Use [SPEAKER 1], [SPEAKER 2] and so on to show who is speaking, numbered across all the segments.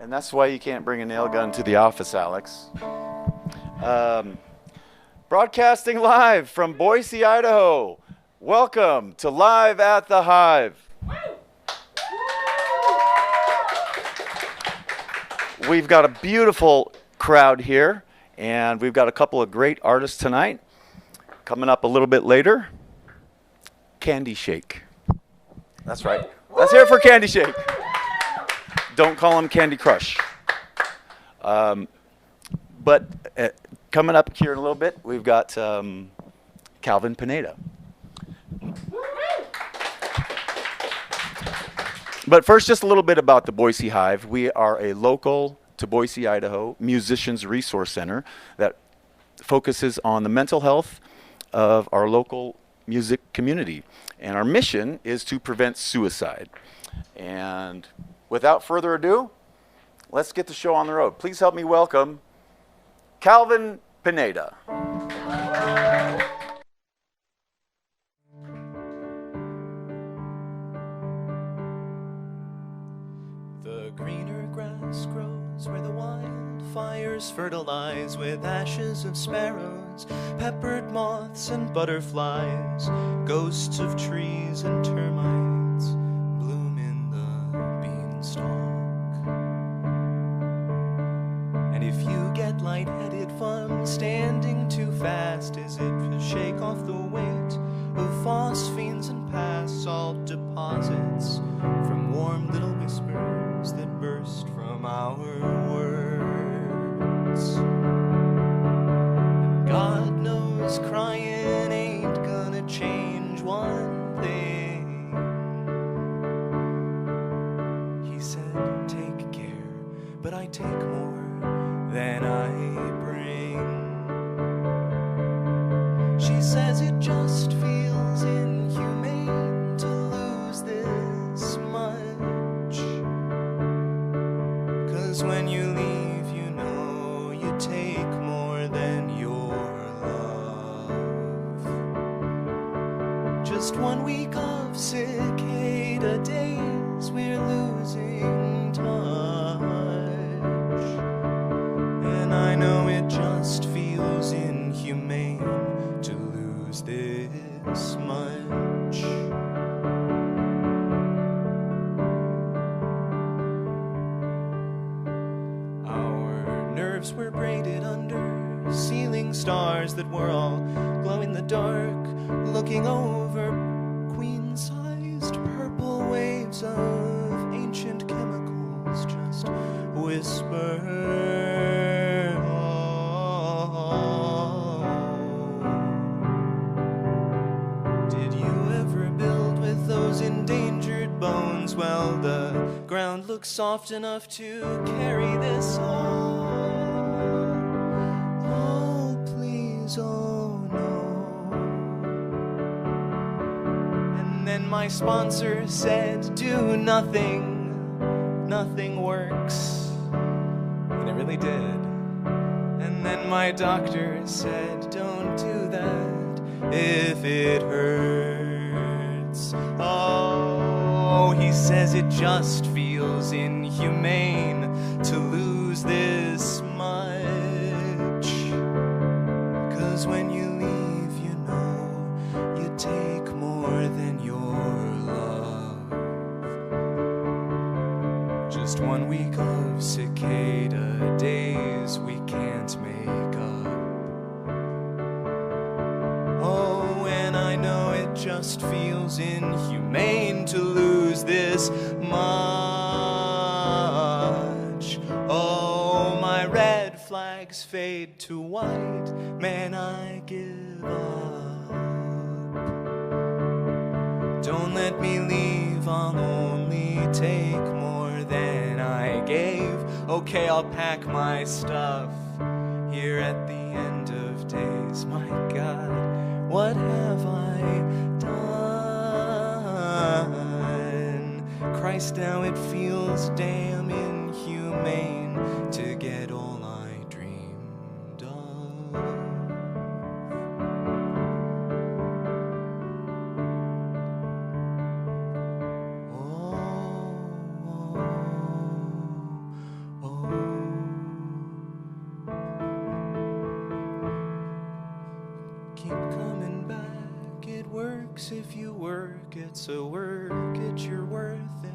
[SPEAKER 1] And that's why you can't bring a nail gun to the office, Alex. Broadcasting live from Boise, Idaho. Welcome to Live at the Hive. We've got a beautiful crowd here, and we've got a couple of great artists tonight. Coming up a little bit later, Candy Shake. That's right. Let's hear it for Candy Shake. Don't call him Candy Crush. But coming up here in a little bit, we've got Calvin PINEDA. But first, just a little bit about the Boise Hive. We are a local to Boise, Idaho musicians resource center that focuses on the mental health of our local music community. And our mission is to prevent suicide. And without further ado, let's get the show on the road. Please help me welcome Calvin PINEDA.
[SPEAKER 2] The greener grass grows where the wildfires fertilize with ashes of sparrows, peppered moths and butterflies, ghosts of trees and termites bloom in the beanstalk. And if you get lightheaded from standing too fast, is it to shake off the weight of phosphenes and past salt deposits from warm little whispers that burst from our words? And God knows crying ain't gonna change one thing. He said, take care, but I take more than I bring. She says it just feels inhumane to lose this much, 'cause when you leave, you know you take more than your love. Just 1 week of cicada days, we're losing touch. And I know it just feels inhumane to lose this much. Our nerves were braided under ceiling stars that were all glow in the dark, looking over queen-sized purple waves of ancient chemicals, just whisper. Endangered bones? Well, the ground looks soft enough to carry this on. Oh, please, oh no. And then my sponsor said, do nothing, nothing works. And it really did. And then my doctor said, don't do that if it hurts. Oh, he says it just feels inhumane to lose this much. 'Cause when you leave, you know you take more than your love. Just 1 week of cicada days we can't make up. Oh, and I know it just feels inhumane to lose this much. Oh, flags fade to white, man, I give up. Don't let me leave, I'll only take more than I gave. Okay, I'll pack my stuff here at the end of days. My God, what have I done? Christ, now it feels damn inhumane to get all I dreamed of. Keep coming back, it works if you work it, so work it, you're worth it.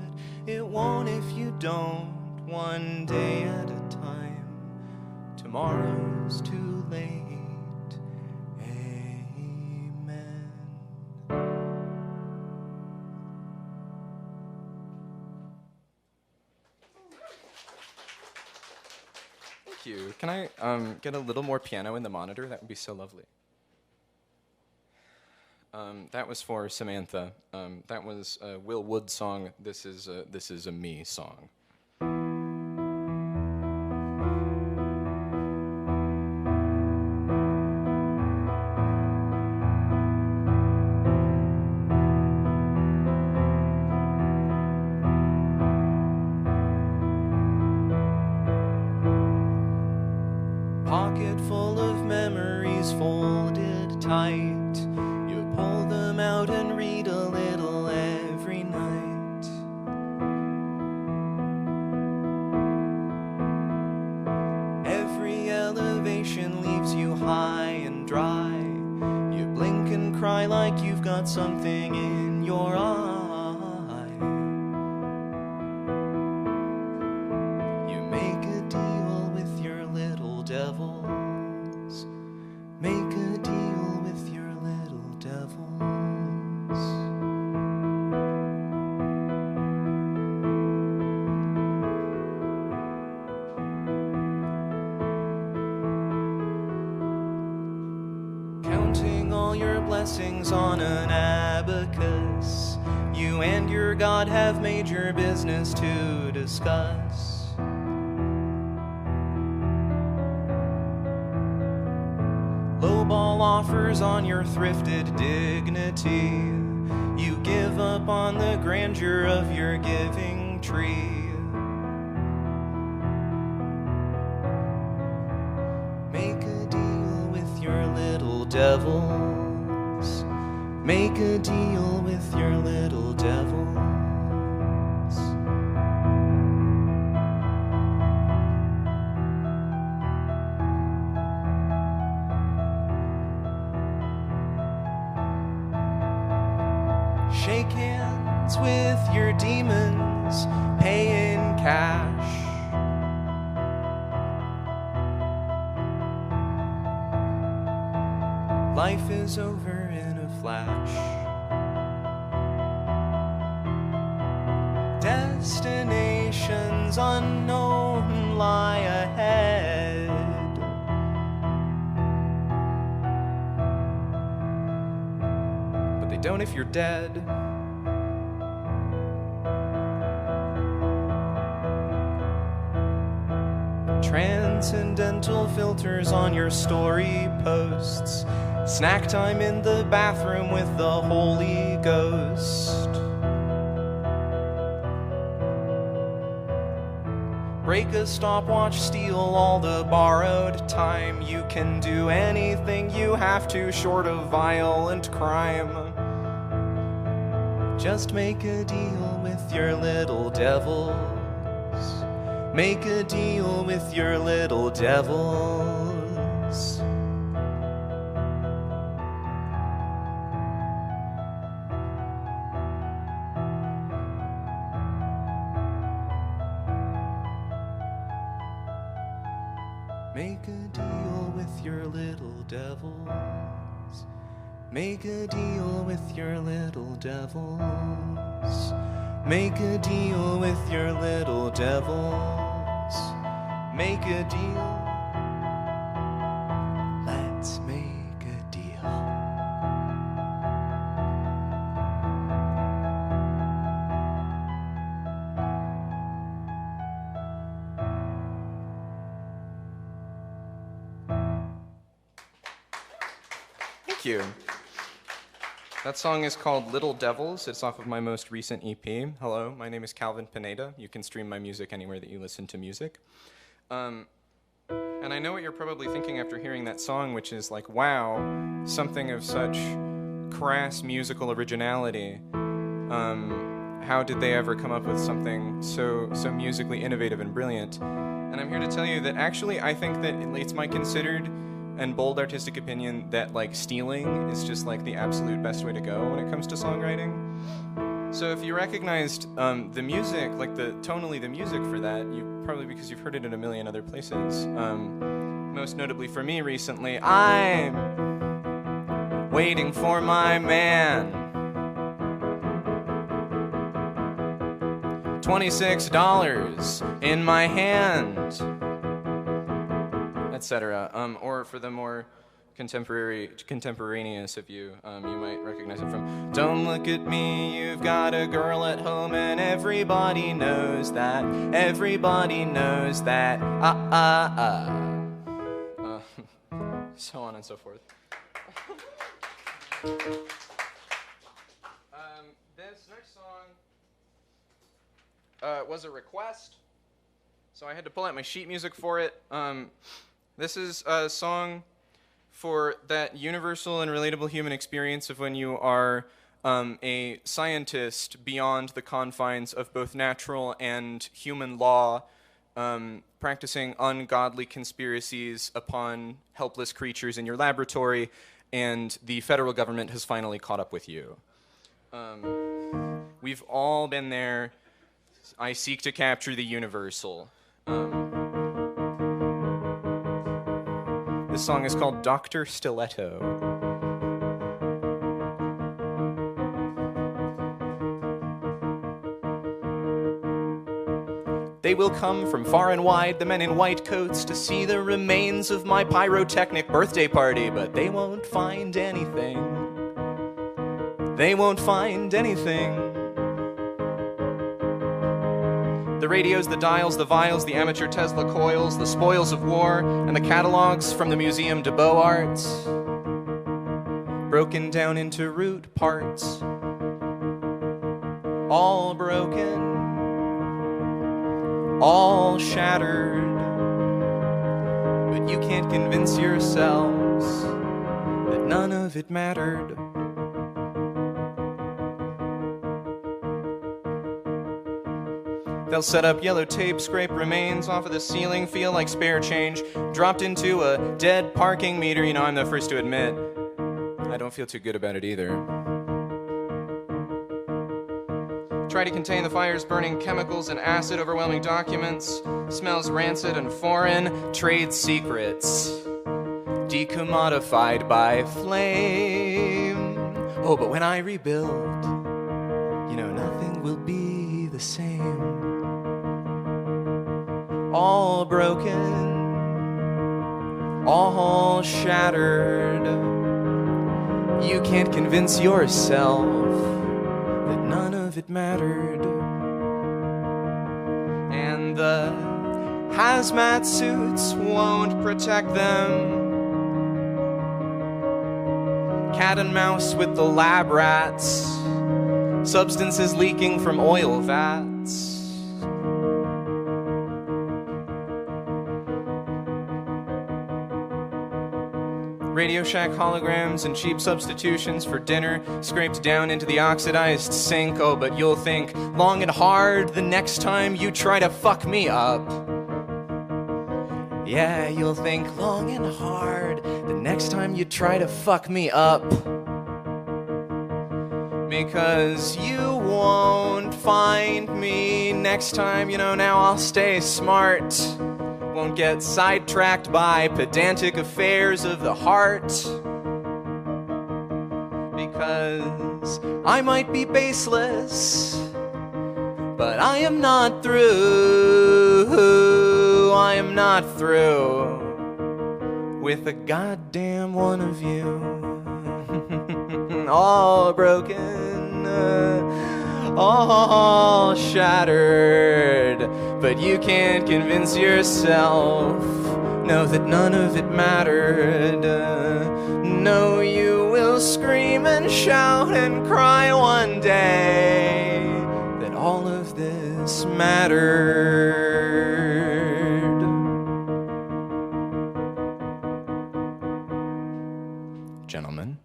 [SPEAKER 2] It won't if you don't, one day at a time. Tomorrow's too late, amen.
[SPEAKER 3] Thank you. Can I get a little more piano in the monitor? That would be so lovely. That was for Samantha. That was a Will Wood song. This is a me song.
[SPEAKER 2] Pocket full of memories folded tight. You pull them out and read a little every night. Every elevation leaves you high and dry. You blink and cry like you've got something in your eye. You make a deal with your little devils. Make a deal with your little devils. Counting all your blessings on an abacus. You and your God have major business to discuss. Lowball offers on your thrifted dignity. You give up on the grandeur of your giving tree. Make a deal with your little devils. Make a deal with your little devils. Shake hands with your demons, pay in cash. Life is over in a flash. Destinations unknown lie ahead. But they don't if you're dead. Transcendental filters on your story posts. Snack time in the bathroom with the Holy Ghost. Break a stopwatch, steal all the borrowed time. You can do anything you have to short of violent crime. Just make a deal with your little devils. Make a deal with your little devils. Make a deal with your little devils. Make a deal with your little devils. Make a deal with your little devils. Make a deal
[SPEAKER 3] Thank you. That song is called Little Devils. It's off of my most recent EP. Hello, my name is PINEDA. You can stream my music anywhere that you listen to music. And I know what you're probably thinking after hearing that song, which is like, wow, something of such crass musical originality. How did they ever come up with something so musically innovative and brilliant? And I'm here to tell you that actually I think that it's my considered and bold artistic opinion that like stealing is just like the absolute best way to go when it comes to songwriting. So if you recognized the music, like tonally the music for that, probably because you've heard it in a million other places. Most notably for me recently, I'm waiting for my man. $26 in my hand, etc. Or for the more contemporaneous of you, you might recognize it from "Don't look at me, you've got a girl at home, and everybody knows that. Everybody knows that. So on and so forth. This next song was a request, so I had to pull out my sheet music for it. This is a song for that universal and relatable human experience of when you are a scientist beyond the confines of both natural and human law, practicing ungodly conspiracies upon helpless creatures in your laboratory, and the federal government has finally caught up with you. We've all been there. I seek to capture the universal. This song is called Dr. Stiletto. They will come from far and wide, the men in white coats, to see the remains of my pyrotechnic birthday party, but they won't find anything. They won't find anything. The radios, the dials, the vials, the amateur Tesla coils, the spoils of war, and the catalogs from the Museum de Beaux Arts, broken down into root parts, all broken, all shattered, but you can't convince yourselves that none of it mattered. They'll set up yellow tape, scrape remains off of the ceiling, feel like spare change, dropped into a dead parking meter. You know, I'm the first to admit, I don't feel too good about it either. Try to contain the fires, burning chemicals and acid, overwhelming documents, smells rancid and foreign, trade secrets, decommodified by flame. Oh, but when I rebuild, you know, nothing will be the same. All broken, all shattered. You can't convince yourself that none of it mattered. And the hazmat suits won't protect them. Cat and mouse with the lab rats, substances leaking from oil vats. Radio Shack holograms and cheap substitutions for dinner scraped down into the oxidized sink. Oh, but you'll think long and hard the next time you try to fuck me up. Yeah, you'll think long and hard the next time you try to fuck me up. Because you won't find me next time, you know, now I'll stay smart. Won't get sidetracked by pedantic affairs of the heart. Because I might be baseless, but I am not through. I am not through with a goddamn one of you. All broken, all shattered, but you can't convince yourself know that none of it mattered. No, you will scream and shout and cry one day that all of this mattered. Gentlemen.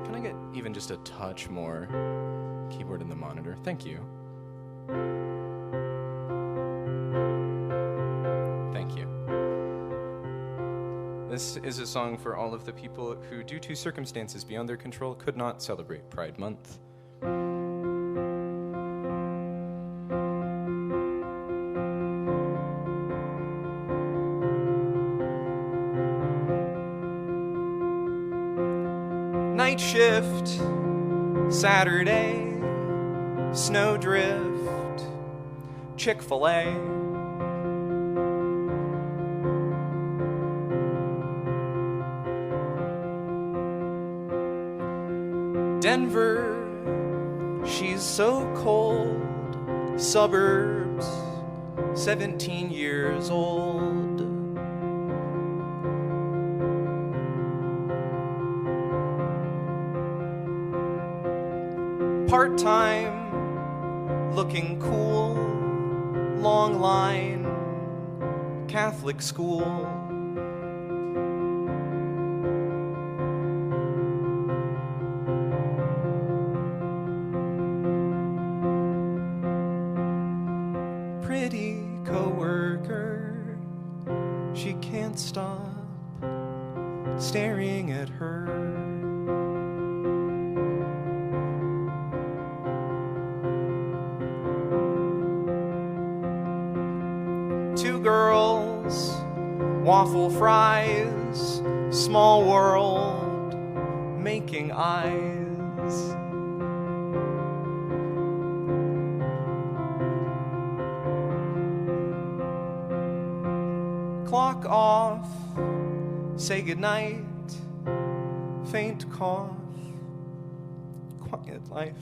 [SPEAKER 3] Can I get even just a touch more keyboard in the monitor? Thank you. Thank you. This is a song for all of the people who, due to circumstances beyond their control, could not celebrate Pride Month. Night shift, Saturday, snowdrift, Chick-fil-A. Denver, she's so cold. Suburbs, 17 years old. Part-time, looking cool, long line, Catholic school. Pretty coworker, she can't stop staring at her. Two girls, waffle fries, small world, making eyes. Clock off, say goodnight, faint cough, quiet life.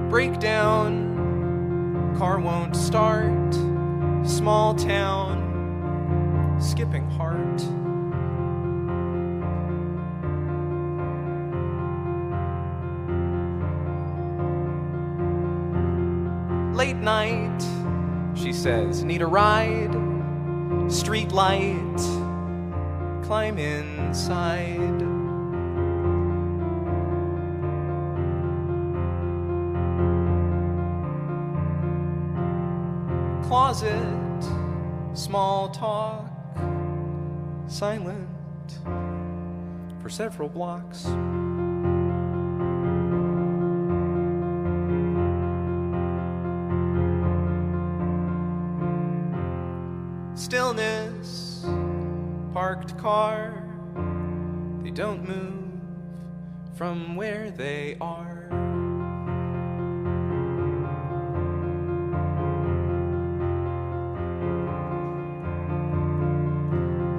[SPEAKER 3] Breakdown, car won't start, small town, skipping heart. Late night, she says, need a ride, street light, climb inside. Closet, small talk, silent for several blocks. Stillness, parked car, they don't move from where they are.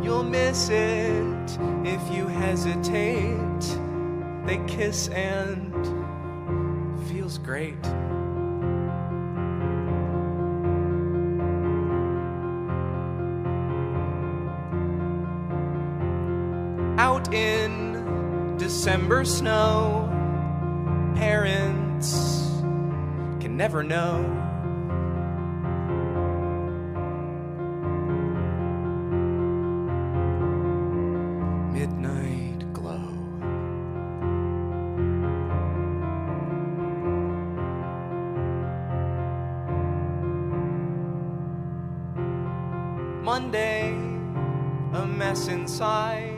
[SPEAKER 3] You'll miss it if you hesitate. They kiss and feels great. Out in December snow, parents can never know. Midnight glow. Monday, a mess inside.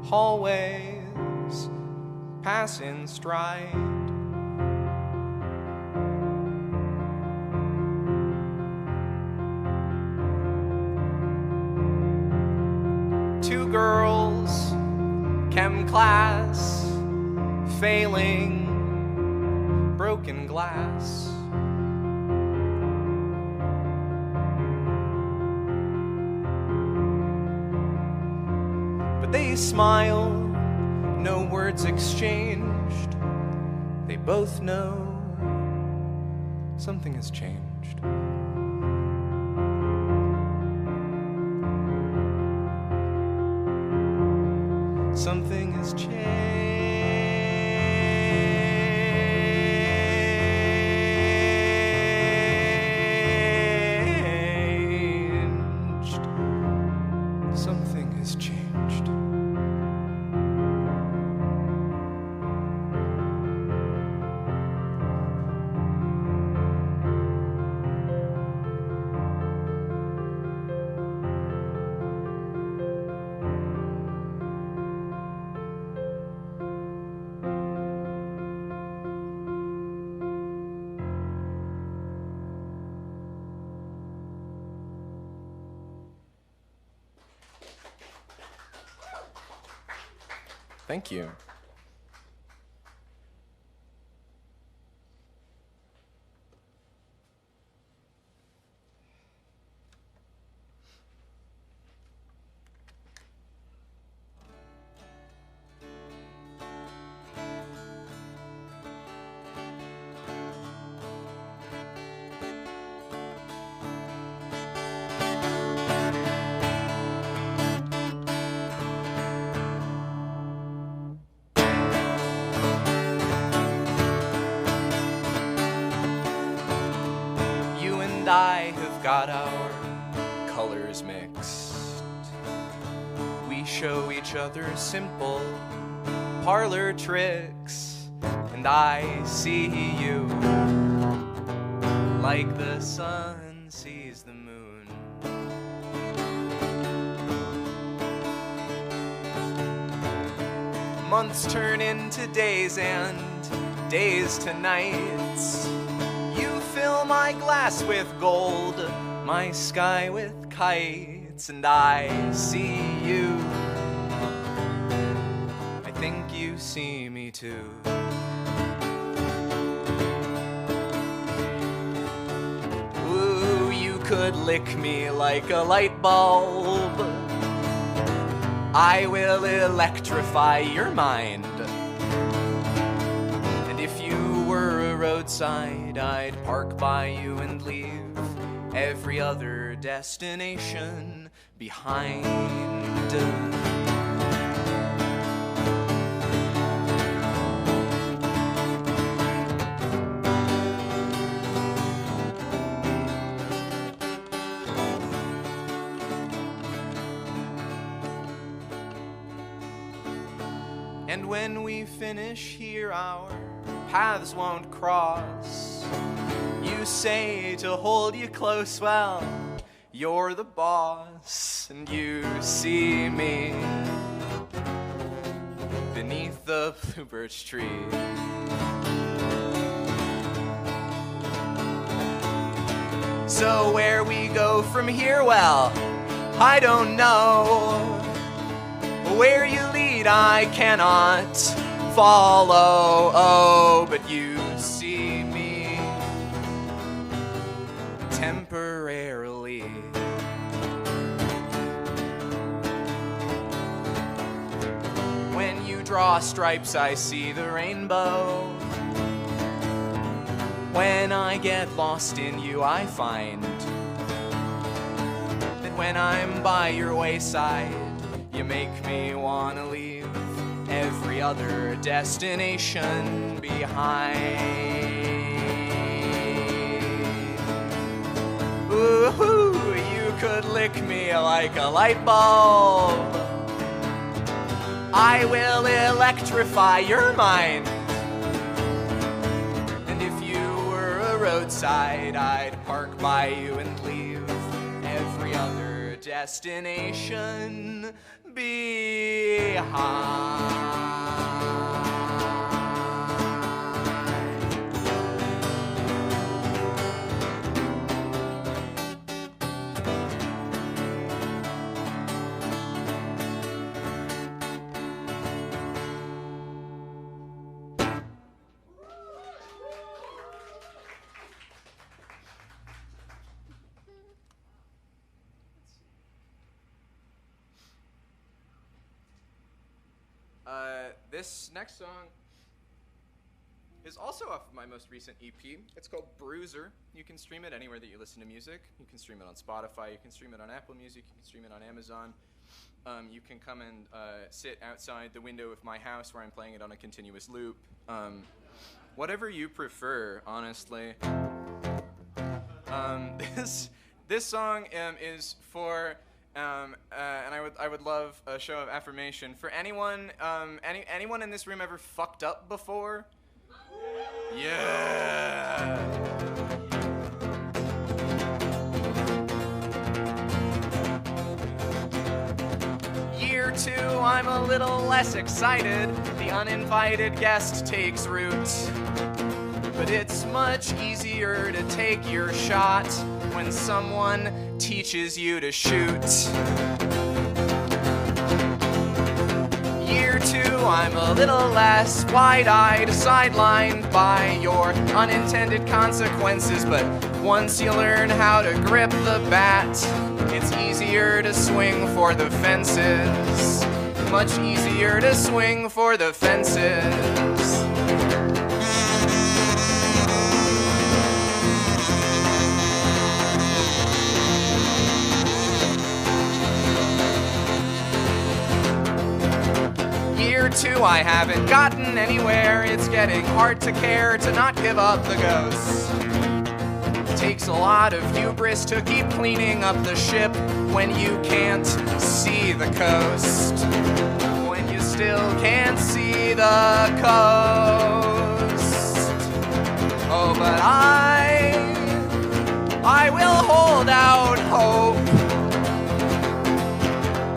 [SPEAKER 3] Hallways pass in stride. girls, chem class, failing, broken glass. But they smile, no words exchanged. They both know something has changed. Something has changed. Something has changed. Thank you. I have got our colors mixed. We show each other simple parlor tricks, and I see you like the sun sees the moon. Months turn into days and days to nights. Fill my glass with gold, my sky with kites, and I see you. I think you see me too. Ooh, you could lick me like a light bulb. I will electrify your mind. And if you were a roadside, I'd park by you and leave every other destination behind. And when we finish here, our paths won't cross. You say to hold you close, well, you're the boss. And you see me beneath the blue birch tree. So where we go from here, well, I don't know. Where you lead, I cannot follow. Oh, but you see me temporarily. When you draw stripes, I see the rainbow. When I get lost in you, I find that when I'm by your wayside, you make me wanna leave every other destination behind. Ooh, you could lick me like a light bulb. I will electrify your mind. And if you were a roadside, I'd park by you and leave every other destination behind. This next song is also off of my most recent EP. It's called Bruiser. You can stream it anywhere that you listen to music. You can stream it on Spotify. You can stream it on Apple Music. You can stream it on Amazon. You can come and sit outside the window of my house where I'm playing it on a continuous loop. Whatever you prefer, honestly. This song is for, and I would love a show of affirmation for anyone. Anyone in this room ever fucked up before? Yeah. Year 2, I'm a little less excited. The uninvited guest takes root. But it's much easier to take your shot when someone teaches you to shoot. Year 2, I'm a little less wide-eyed, sidelined by your unintended consequences. But once you learn how to grip the bat, it's easier to swing for the fences. Much easier to swing for the fences. Year 2, I haven't gotten anywhere. It's getting hard to care, to not give up the ghost. Takes a lot of hubris to keep cleaning up the ship when you can't see the coast. When you still can't see the coast. Oh, but I will hold out hope.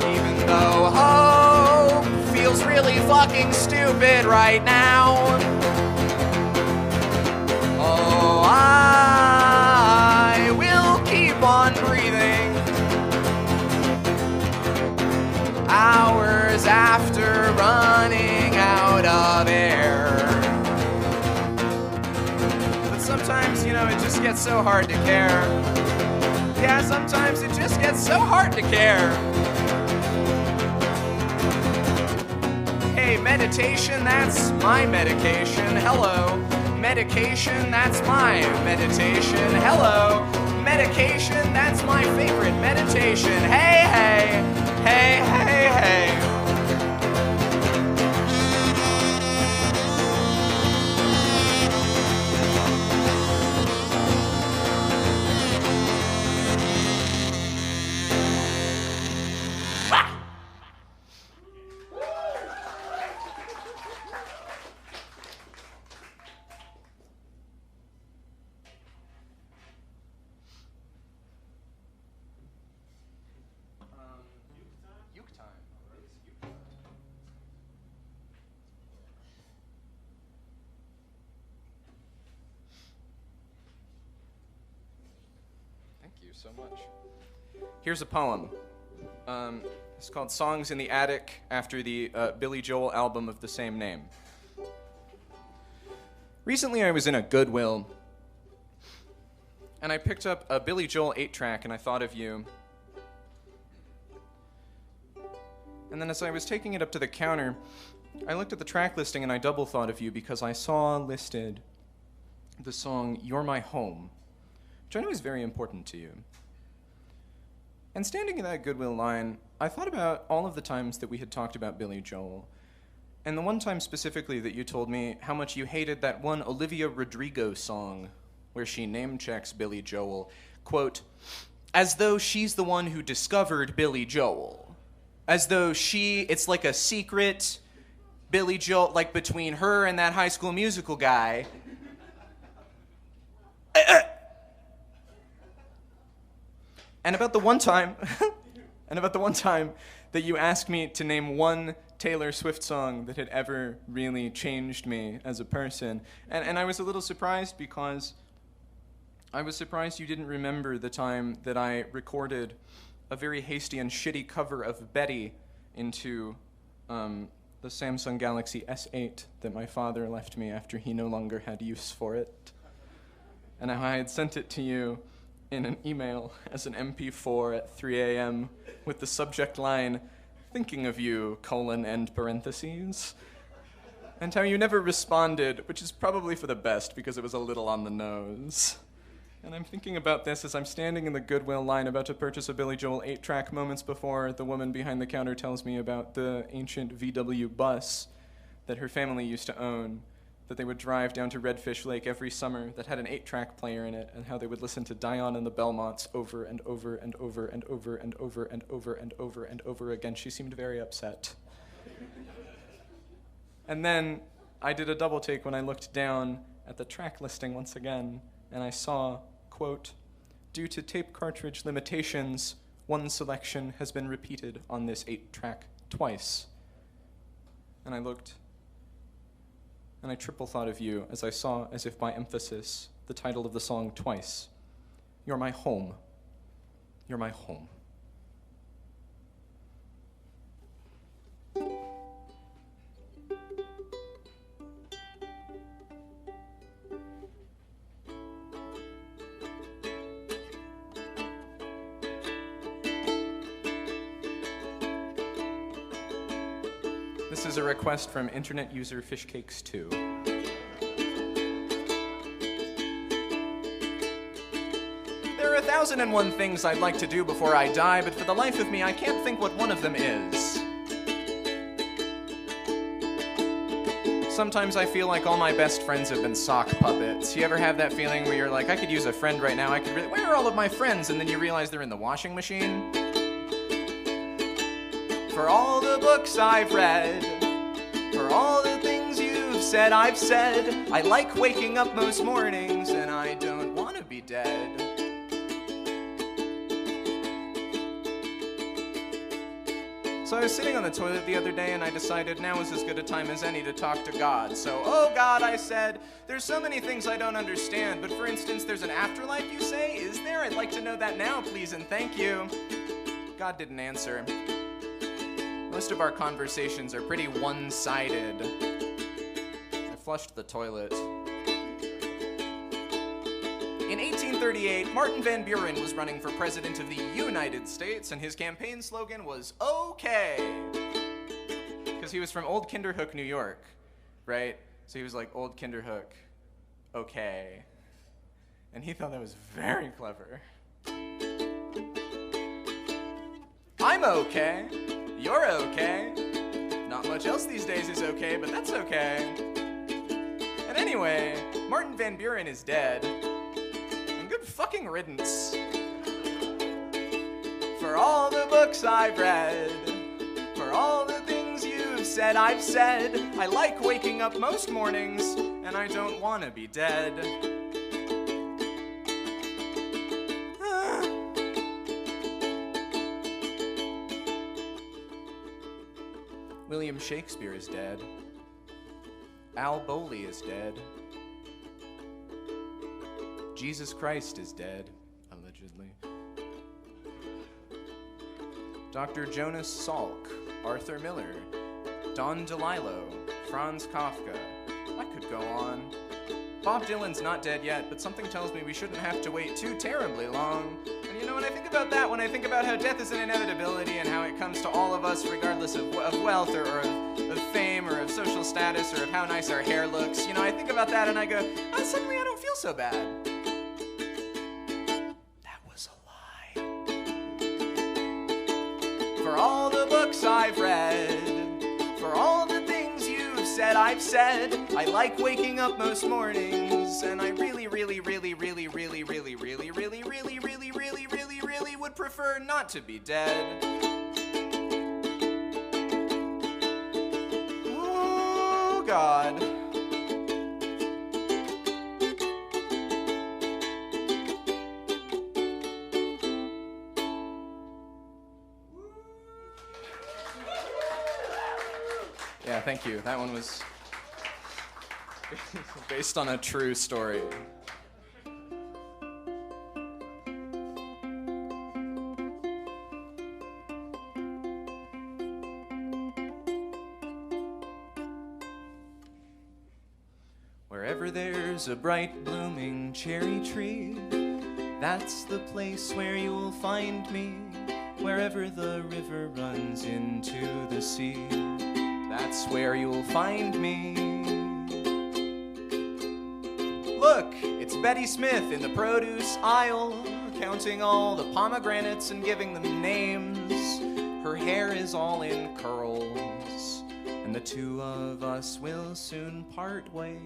[SPEAKER 3] Even though hope feels really fucking stupid right now. Oh, I will keep on breathing. Hours after running out of air. But sometimes, you know, it just gets so hard to care. Yeah, sometimes it just gets so hard to care. Hey, meditation, that's my medication. Hello. Medication, that's my meditation. Hello. Medication, that's my favorite meditation. Hey, hey. Hey, hey, hey. So much. Here's a poem. It's called Songs in the Attic, after the Billy Joel album of the same name. Recently I was in a Goodwill, and I picked up a Billy Joel 8-track, and I thought of you. And then as I was taking it up to the counter, I looked at the track listing and I double thought of you because I saw listed the song You're My Home, which I know is very important to you. And standing in that Goodwill line, I thought about all of the times that we had talked about Billy Joel, and the one time specifically that you told me how much you hated that one Olivia Rodrigo song where she name-checks Billy Joel, quote, as though she's the one who discovered Billy Joel. As though it's like a secret Billy Joel, like between her and that High School Musical guy. And about the one time that you asked me to name one Taylor Swift song that had ever really changed me as a person. And I was a little surprised because I was surprised you didn't remember the time that I recorded a very hasty and shitty cover of Betty into the Samsung Galaxy S8 that my father left me after he no longer had use for it. And I had sent it to you in an email as an MP4 at 3 a.m. with the subject line, thinking of you, : and parentheses. And how you never responded, which is probably for the best because it was a little on the nose. And I'm thinking about this as I'm standing in the Goodwill line about to purchase a Billy Joel 8-track moments before the woman behind the counter tells me about the ancient VW bus that her family used to own, that they would drive down to Redfish Lake every summer, that had an 8-track player in it, and how they would listen to Dion and the Belmonts over and over and over and over and over and over and over and over again. She seemed very upset. And then I did a double take when I looked down at the track listing once again, and I saw, quote, "Due to tape cartridge limitations, one selection has been repeated on this 8-track twice." And I looked, and I triple thought of you as I saw, as if by emphasis, the title of the song twice. You're my home. You're my home. This is a request from internet user Fishcakes2. There are 1,001 things I'd like to do before I die, but for the life of me, I can't think what one of them is. Sometimes I feel like all my best friends have been sock puppets. You ever have that feeling where you're like, I could use a friend right now, where are all of my friends? And then you realize they're in the washing machine? For all the books I've read, for all the things you've said, I've said, I like waking up most mornings and I don't want to be dead. So I was sitting on the toilet the other day and I decided now is as good a time as any to talk to God. So, oh God, I said, there's so many things I don't understand, but for instance, there's an afterlife, you say? Is there? I'd like to know that now, please, and thank you. God didn't answer. Most of our conversations are pretty one-sided. I flushed the toilet. In 1838, Martin Van Buren was running for president of the United States, and his campaign slogan was, okay. Because he was from Old Kinderhook, New York, right? So he was like, Old Kinderhook, okay. And he thought that was very clever. I'm okay. You're okay. Not much else these days is okay, but that's okay. And anyway, Martin Van Buren is dead. And good fucking riddance. For all the books I've read, for all the things you've said, I've said, I like waking up most mornings, and I don't want to be dead. William Shakespeare is dead. Al Bowley is dead. Jesus Christ is dead, allegedly. Dr. Jonas Salk, Arthur Miller, Don DeLillo, Franz Kafka. I could go on. Bob Dylan's not dead yet, but something tells me we shouldn't have to wait too terribly long. And you know, when I think about that, when I think about how death is an inevitability and how it comes to all of us regardless of wealth or of fame or of social status or of how nice our hair looks, you know, I think about that and I go, oh, suddenly I don't feel so bad. That was a lie. For all the books I've read, for all the things you've said, I've said, I like waking up most mornings, and I really would prefer not to be dead. Oh, God. Yeah, thank you. That one was based on a true story. Wherever there's a bright blooming cherry tree, that's the place where you'll find me. Wherever the river runs into the sea, that's where you'll find me. Look, it's Betty Smith in the produce aisle, counting all the pomegranates and giving them names. Her hair is all in curls, and the two of us will soon part ways.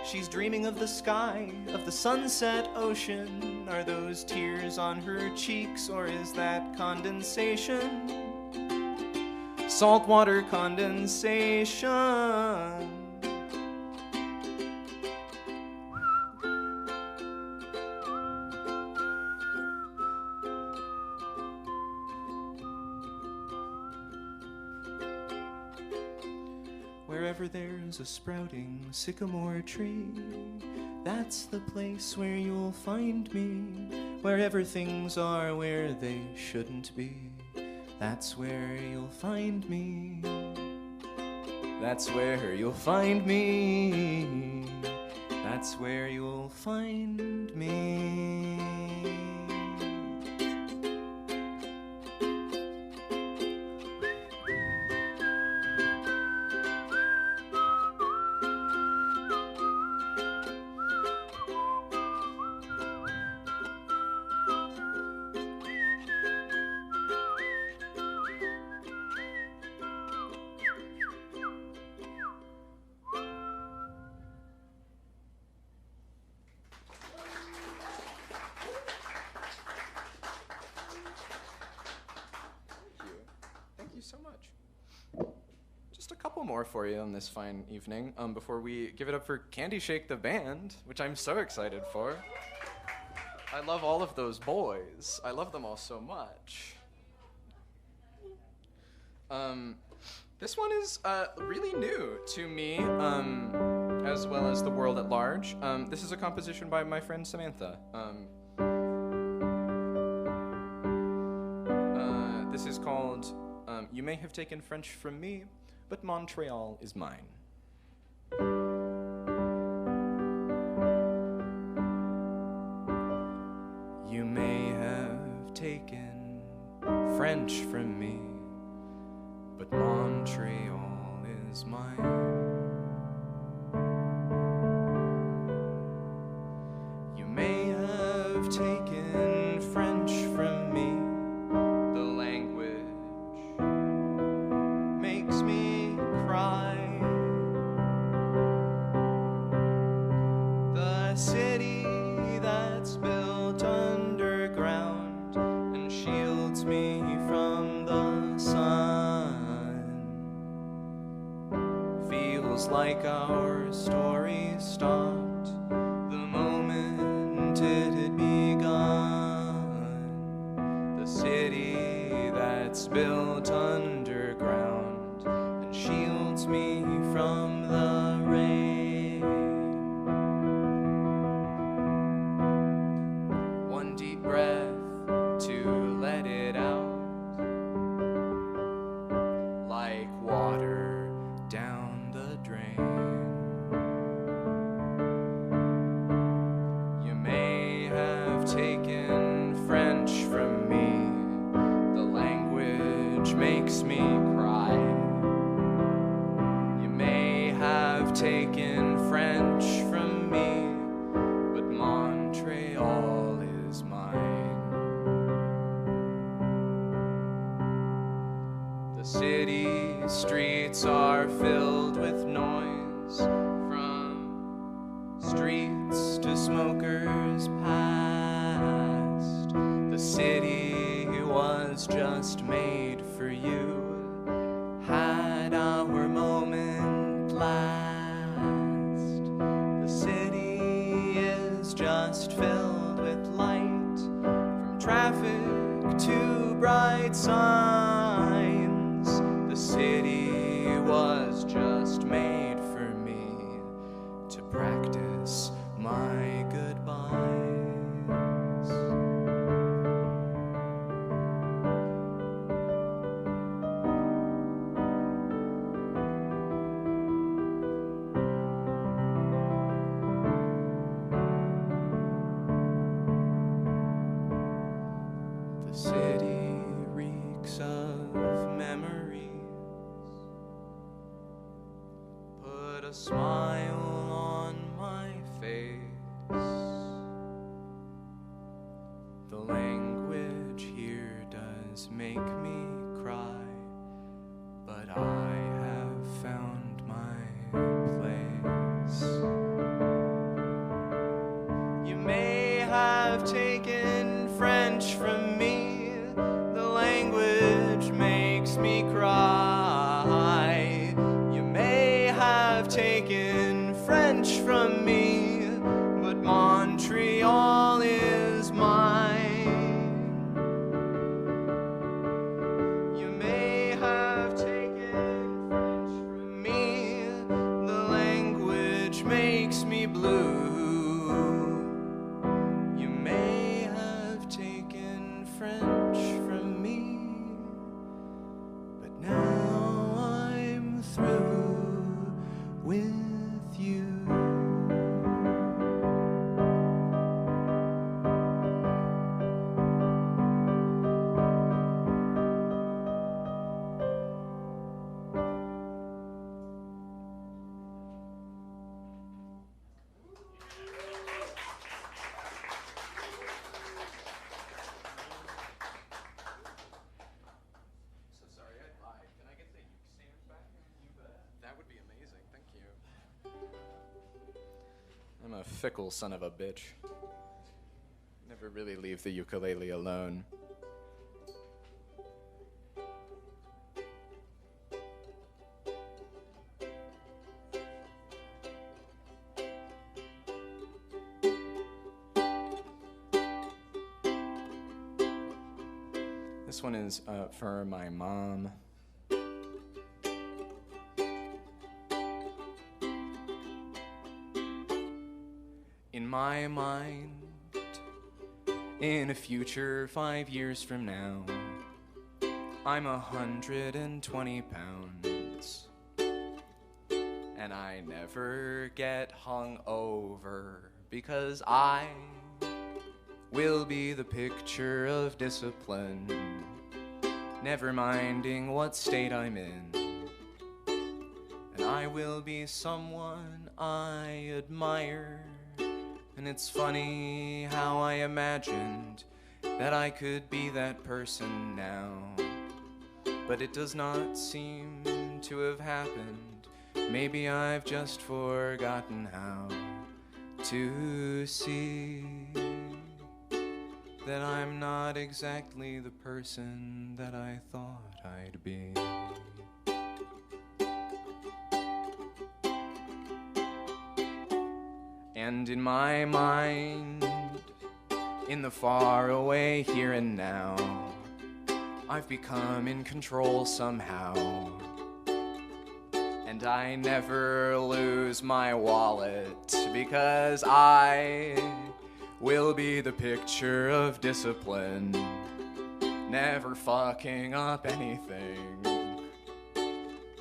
[SPEAKER 3] She's dreaming of the sky, of the sunset ocean. Are those tears on her cheeks, or is that condensation? Saltwater condensation. Wherever there's a sprouting sycamore tree, that's the place where you'll find me. Wherever things are where they shouldn't be, that's where you'll find me. That's where you'll find me. That's where you'll find me. Thank you so much. Just a couple more for you on this fine evening before we give it up for Candy Shake the band, which I'm so excited for. I love all of those boys. I love them all so much. This one is really new to me, as well as the world at large. This is a composition by my friend Samantha. This is called You May Have Taken French from Me, but Montreal is mine. You may have taken French from me, but Montreal is mine. You may have taken French from me, the language makes me cry. The city that's built underground and shields me from the sun feels like our story stopped the moment it had begun. The city that's built underground and shields me from the rain. One deep breath to let it out, like water down the drain. You may have taken French from me, the language makes me cry. You may have taken French from me, but Montreal is mine. The city streets are filled with noise, from streets to smokers past. The city was just made for you, had our moment last. The city is just filled with light, from traffic to bright signs. The city was just made for me to practice my goodbyes. The city reeks of memories,
[SPEAKER 2] a smile on my face. The language here does make me cry, but I have found my place. You may have taken French from me, the language makes me cry. You may have taken French from me, but Montreal is mine. You may have taken French from me, the language makes me blue. You may have taken French from me, but now I'm through with you.
[SPEAKER 3] So sorry, I lied. Can I get the uke stand back? You bet. That would be amazing. Thank you. I'm a fickle son of a bitch. Never really leave the ukulele alone. This one is for my mom. In my mind, in a future 5 years from now, I'm 120 pounds, and I never get hung over because I will be the picture of discipline, never minding what state I'm in. And I will be someone I admire. And it's funny how I imagined that I could be that person now, but it does not seem to have happened. Maybe I've just forgotten how to see that I'm not exactly the person that I thought I'd be. And in my mind, in the far away here and now, I've become in control somehow. And I never lose my wallet because I will be the picture of discipline, never fucking up anything.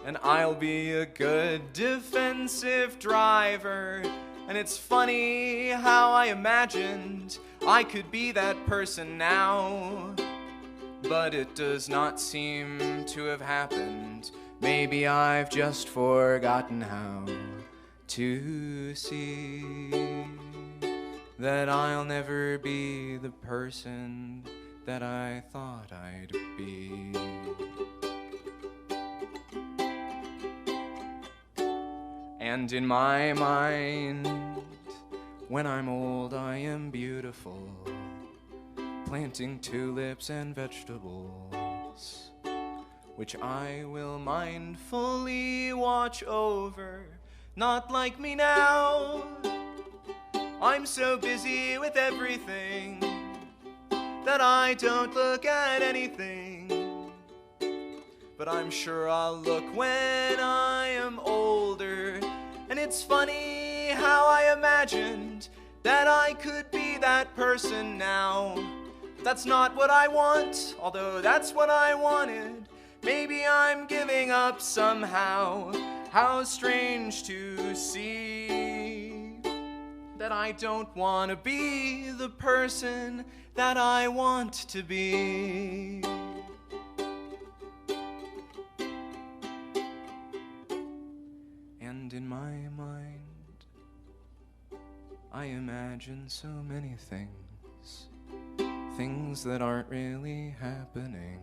[SPEAKER 3] And I'll be a good defensive driver. And it's funny how I imagined I could be that person now, but it does not seem to have happened. Maybe I've just forgotten how to see that I'll never be the person that I thought I'd be. And in my mind, when I'm old, I am beautiful, planting tulips and vegetables, which I will mindfully watch over. Not like me now, I'm so busy with everything that I don't look at anything. But I'm sure I'll look when I am older. And it's funny how I imagined that I could be that person now. But that's not what I want, although that's what I wanted. Maybe I'm giving up somehow. How strange to see that I don't want to be the person that I want to be. And in my imagine so many things, things that aren't really happening.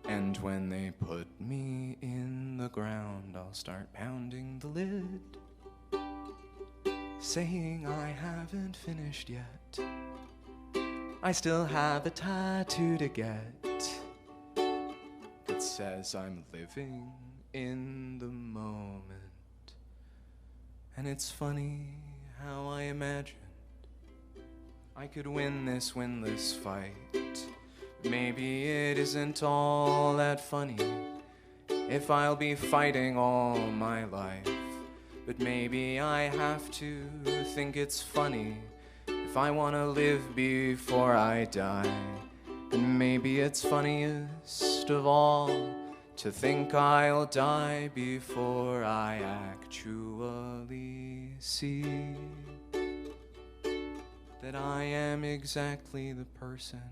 [SPEAKER 3] And when they put me in the ground, I'll start pounding the lid, saying I haven't finished yet. I still have a tattoo to get that says I'm living in the moment. And it's funny how I imagined I could win this windless fight. Maybe it isn't all that funny if I'll be fighting all my life. But maybe I have to think it's funny if I want to live before I die. And maybe it's funniest of all to think I'll die before I actually see that I am exactly the person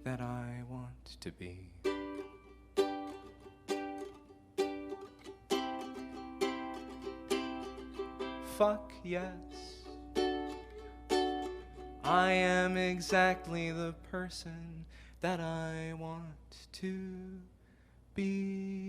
[SPEAKER 3] that I want to be. Fuck yes, I am exactly the person that I want to be.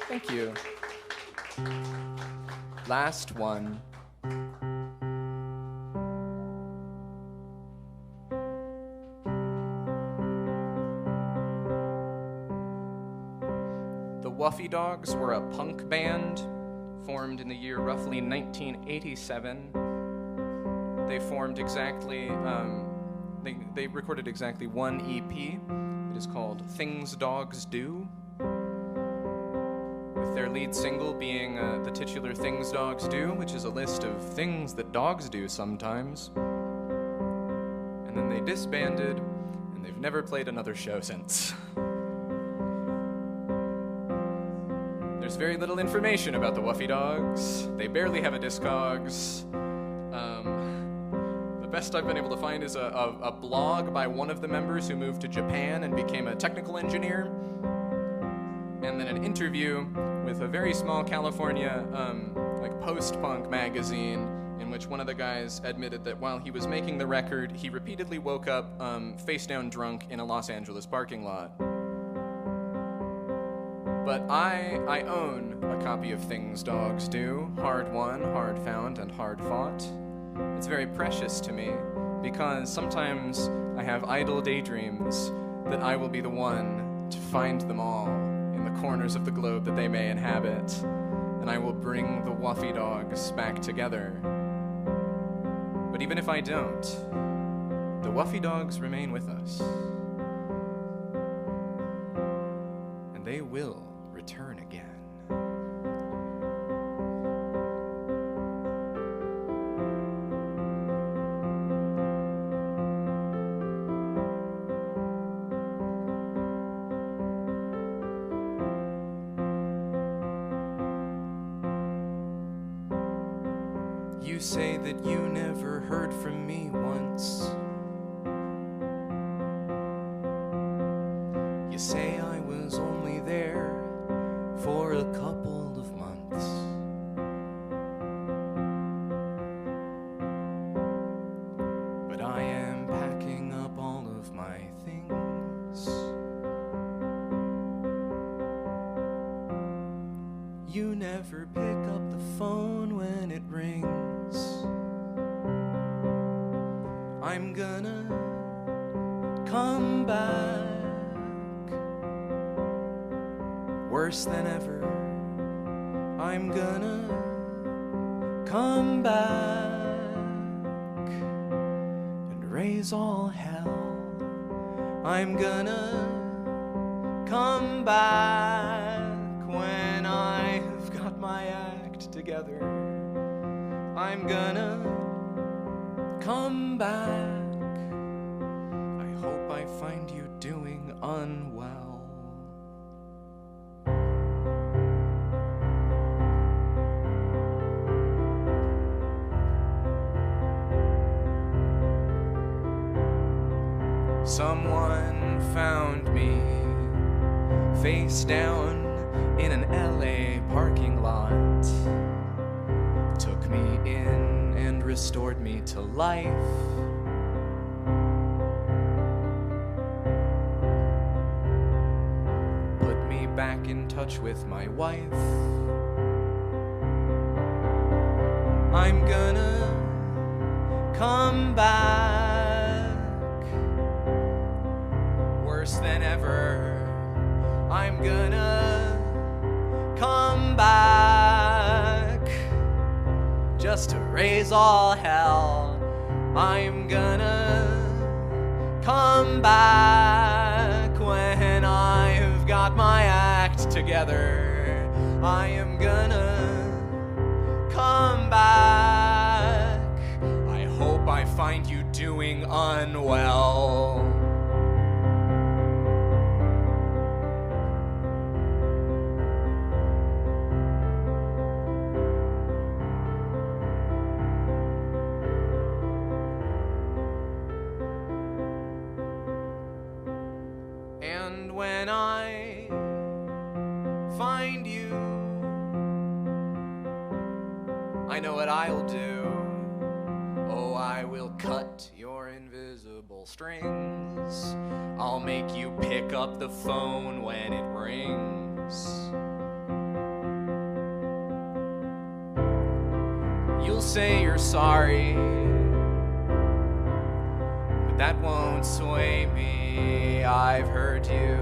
[SPEAKER 3] Thank you. Last one. The Wuffy Dogs were a punk band formed in the year roughly 1987. They formed exactly, they recorded exactly one EP. It is called Things Dogs Do, with their lead single being the titular Things Dogs Do, which is a list of things that dogs do sometimes. And then they disbanded, and they've never played another show since. There's very little information about the Wuffy Dogs. They barely have a Discogs. The best I've been able to find is a blog by one of the members who moved to Japan and became a technical engineer, and then an interview with a very small California like post-punk magazine in which one of the guys admitted that while he was making the record, he repeatedly woke up face down drunk in a Los Angeles parking lot. But I own a copy of Things Dogs Do, hard won, hard found, and hard fought. It's very precious to me because sometimes I have idle daydreams that I will be the one to find them all in the corners of the globe that they may inhabit, and I will bring the Wuffy Dogs back together. But even if I don't, the Wuffy Dogs remain with us, and they will return again. You say that you never heard from me once. You say I was only there for a couple of months. But I am packing up all of my things. You never pick up the phone when it rings. I'm gonna come back worse than ever. I'm gonna come back and raise all hell. I'm gonna come back when I've got my act together. I'm gonna come back. I hope I find you doing unwell. Someone found me face down in an LA parking lot, took me in and restored me to life. Put me back in touch with my wife. I'm gonna come back, worse than ever. I'm gonna come back, just to raise all hell. I'm gonna come back when I've got my act together. I am gonna come back. I hope I find you doing unwell. And when I find you, I know what I'll do. Oh, I will cut your invisible strings. I'll make you pick up the phone when it rings. You'll say you're sorry, but that won't sway me. I've heard you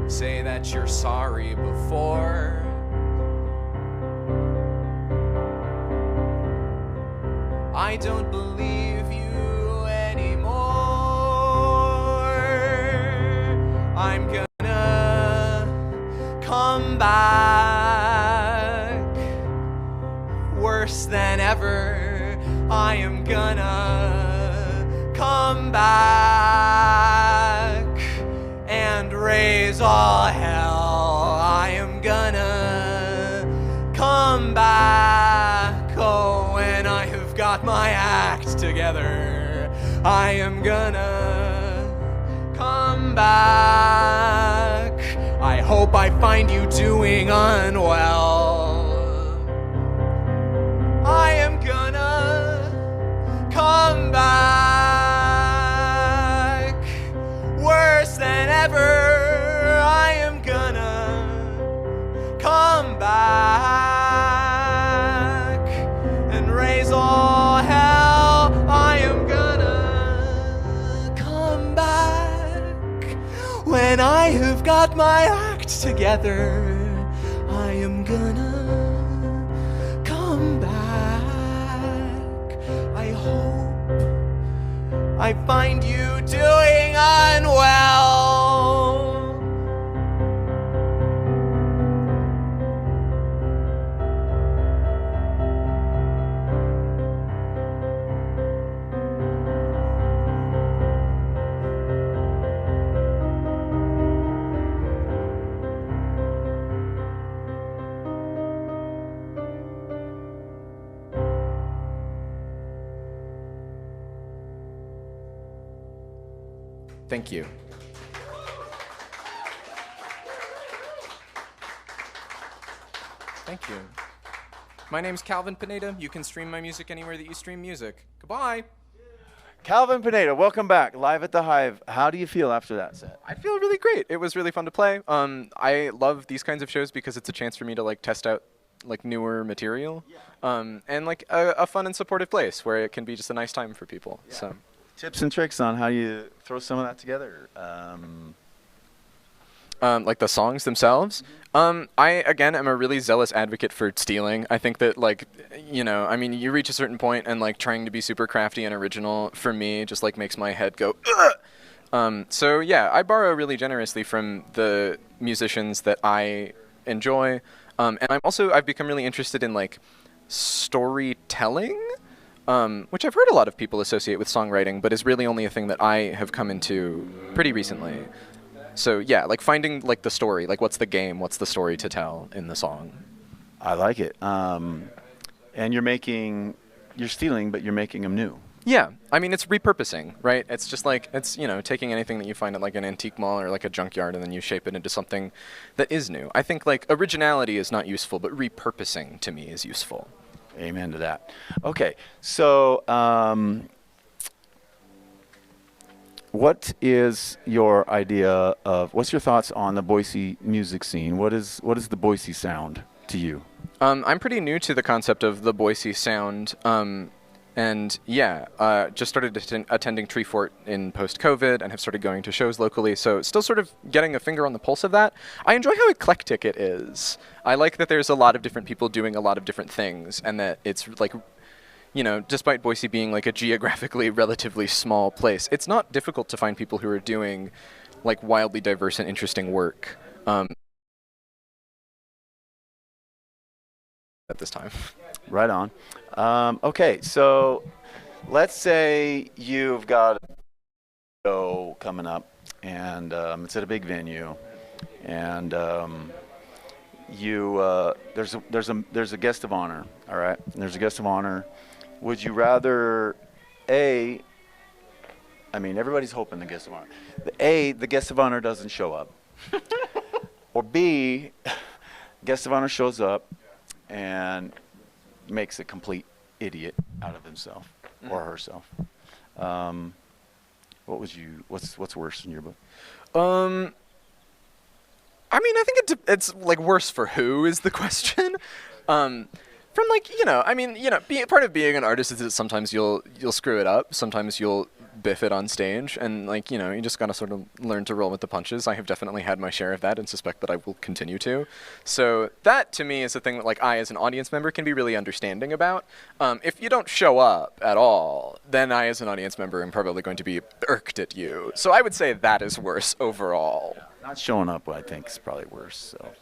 [SPEAKER 3] say that you're sorry before. I don't believe you anymore. I'm gonna come back, worse than ever. I am gonna come back and raise all hell. I am gonna come back. Oh, when I have got my act together, I am gonna come back. I hope I find you doing unwell. I am gonna come back, worse than ever. I am gonna come back and raise all hell. I am gonna come back when I have got my act together. I am gonna come back. I hope I find you doing unwell. Thank you. Thank you. My name's Calvin Pineda. You can stream my music anywhere that you stream music. Goodbye.
[SPEAKER 1] Calvin Pineda, welcome back, live at the Hive. How do you feel after that set?
[SPEAKER 3] I feel really great. It was really fun to play. I love these kinds of shows because it's a chance for me to like test out like newer material, and like a fun and supportive place where it can be just a nice time for people. Yeah. So.
[SPEAKER 1] Tips and tricks on how you throw some of that together.
[SPEAKER 3] Like the songs themselves. I, again, am a really zealous advocate for stealing. I think that, like, you know, I mean, you reach a certain point and, like, trying to be super crafty and original, for me, just, like, makes my head go, ugh! So, yeah, I borrow really generously from the musicians that I enjoy. And I've become really interested in, like, storytelling, which I've heard a lot of people associate with songwriting, but is really only a thing that I have come into pretty recently. So yeah, like finding like the story, like what's the game, what's the story to tell in the song.
[SPEAKER 1] I like it. And you're making you're stealing, but you're making them new.
[SPEAKER 3] Yeah, I mean, it's repurposing, right? It's just like, it's, you know, taking anything that you find at like an antique mall or like a junkyard and then you shape it into something that is new. I think like originality is not useful, but repurposing to me is useful.
[SPEAKER 1] Amen to that. Okay, so what is your idea of, what's your thoughts on the Boise music scene? What is the Boise sound to you?
[SPEAKER 3] I'm pretty new to the concept of the Boise sound. And yeah, just started attending Tree Fort in post-COVID and have started going to shows locally, so still sort of getting a finger on the pulse of that. I enjoy how eclectic it is. I like that there's a lot of different people doing a lot of different things, and that it's like, you know, despite Boise being like a geographically relatively small place, it's not difficult to find people who are doing like wildly diverse and interesting work at this time.
[SPEAKER 1] Right on. Okay, so let's say you've got a show coming up, and it's at a big venue, and there's a guest of honor. All right, and there's a guest of honor. Would you rather I mean, everybody's hoping the guest of honor. The guest of honor doesn't show up, or B, guest of honor shows up and makes a complete idiot out of himself or herself. What's worse in your book?
[SPEAKER 3] I mean, I think it's like worse for who is the question. From like, you know, I mean, you know, part of being an artist is that sometimes you'll screw it up, sometimes you'll biff it on stage, and like, you know, you just gotta sort of learn to roll with the punches. I have definitely had my share of that and suspect that I will continue to. So that to me is the thing that like I as an audience member can be really understanding about. If you don't show up at all, then I as an audience member am probably going to be irked at you. So I would say that is worse overall.
[SPEAKER 1] Not showing up, I think, is probably worse. So,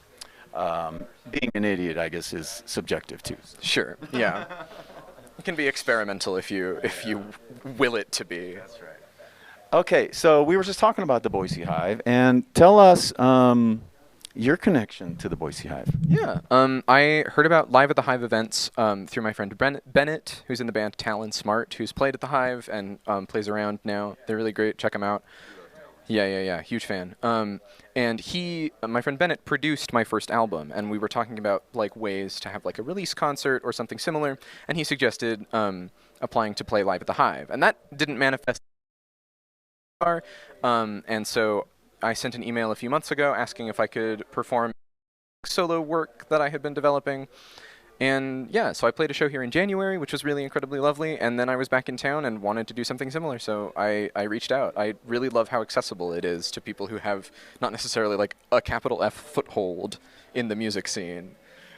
[SPEAKER 1] being an idiot, I guess, is subjective too. So.
[SPEAKER 3] Sure. Yeah. It can be experimental if you will it to be.
[SPEAKER 1] That's right. Okay, so we were just talking about the Boise Hive, and tell us your connection to the Boise Hive.
[SPEAKER 3] Yeah. I heard about Live at the Hive events through my friend Bennett, who's in the band Talon Smart, who's played at the Hive and plays around now. They're really great. Check them out. Yeah. Huge fan. And my friend Bennett, produced my first album, and we were talking about like ways to have like a release concert or something similar, and he suggested applying to play Live at the Hive, and that didn't manifest. And so I sent an email a few months ago asking if I could perform solo work that I had been developing. And yeah, so I played a show here in January, which was really incredibly lovely, and then I was back in town and wanted to do something similar, so I reached out. I really love how accessible it is to people who have not necessarily like a capital F foothold in the music scene.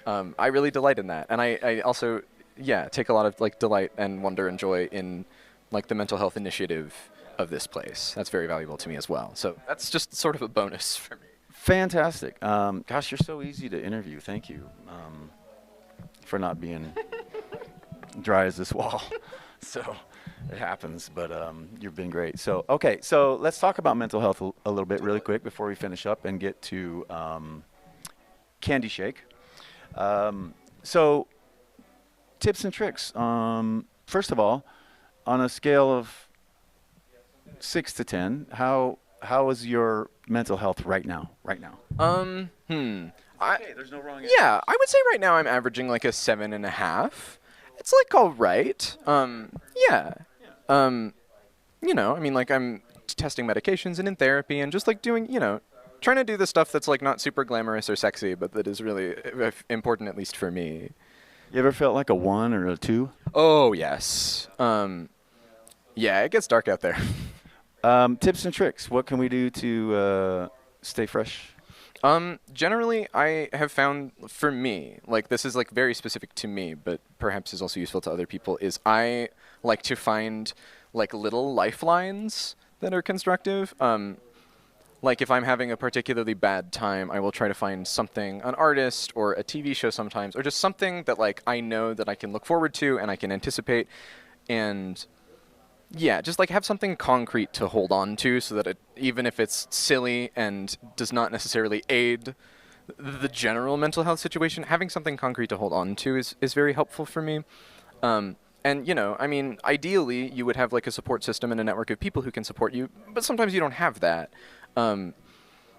[SPEAKER 3] I really delight in that, and I also, yeah, take a lot of like delight and wonder and joy in like the mental health initiative of this place. That's very valuable to me as well, so that's just sort of a bonus for me.
[SPEAKER 1] Fantastic. Gosh, you're so easy to interview. Thank you. For not being dry as this wall. So it happens, but you've been great. So, okay, so let's talk about mental health a little bit really quick before we finish up and get to Candy Shake. So tips and tricks. First of all, on a scale of 6 to 10, how is your mental health right now? Okay, there's no wrong answer.
[SPEAKER 3] Yeah, I would say right now I'm averaging like a 7.5. It's like all right. Yeah. You know, I mean, like I'm testing medications and in therapy and just like doing, you know, trying to do the stuff that's like not super glamorous or sexy, but that is really important, at least for me.
[SPEAKER 1] You ever felt like a 1 or a 2?
[SPEAKER 3] Oh, yes. Yeah, it gets dark out there.
[SPEAKER 1] Tips and tricks. What can we do to stay fresh?
[SPEAKER 3] Generally, I have found, for me, like this is like very specific to me, but perhaps is also useful to other people, is I like to find like little lifelines that are constructive. Like if I'm having a particularly bad time, I will try to find something, an artist or a TV show sometimes, or just something that like I know that I can look forward to and I can anticipate, and yeah, just like have something concrete to hold on to so that even if it's silly and does not necessarily aid the general mental health situation, having something concrete to hold on to is very helpful for me. And, you know, I mean, ideally, you would have like a support system and a network of people who can support you, but sometimes you don't have that.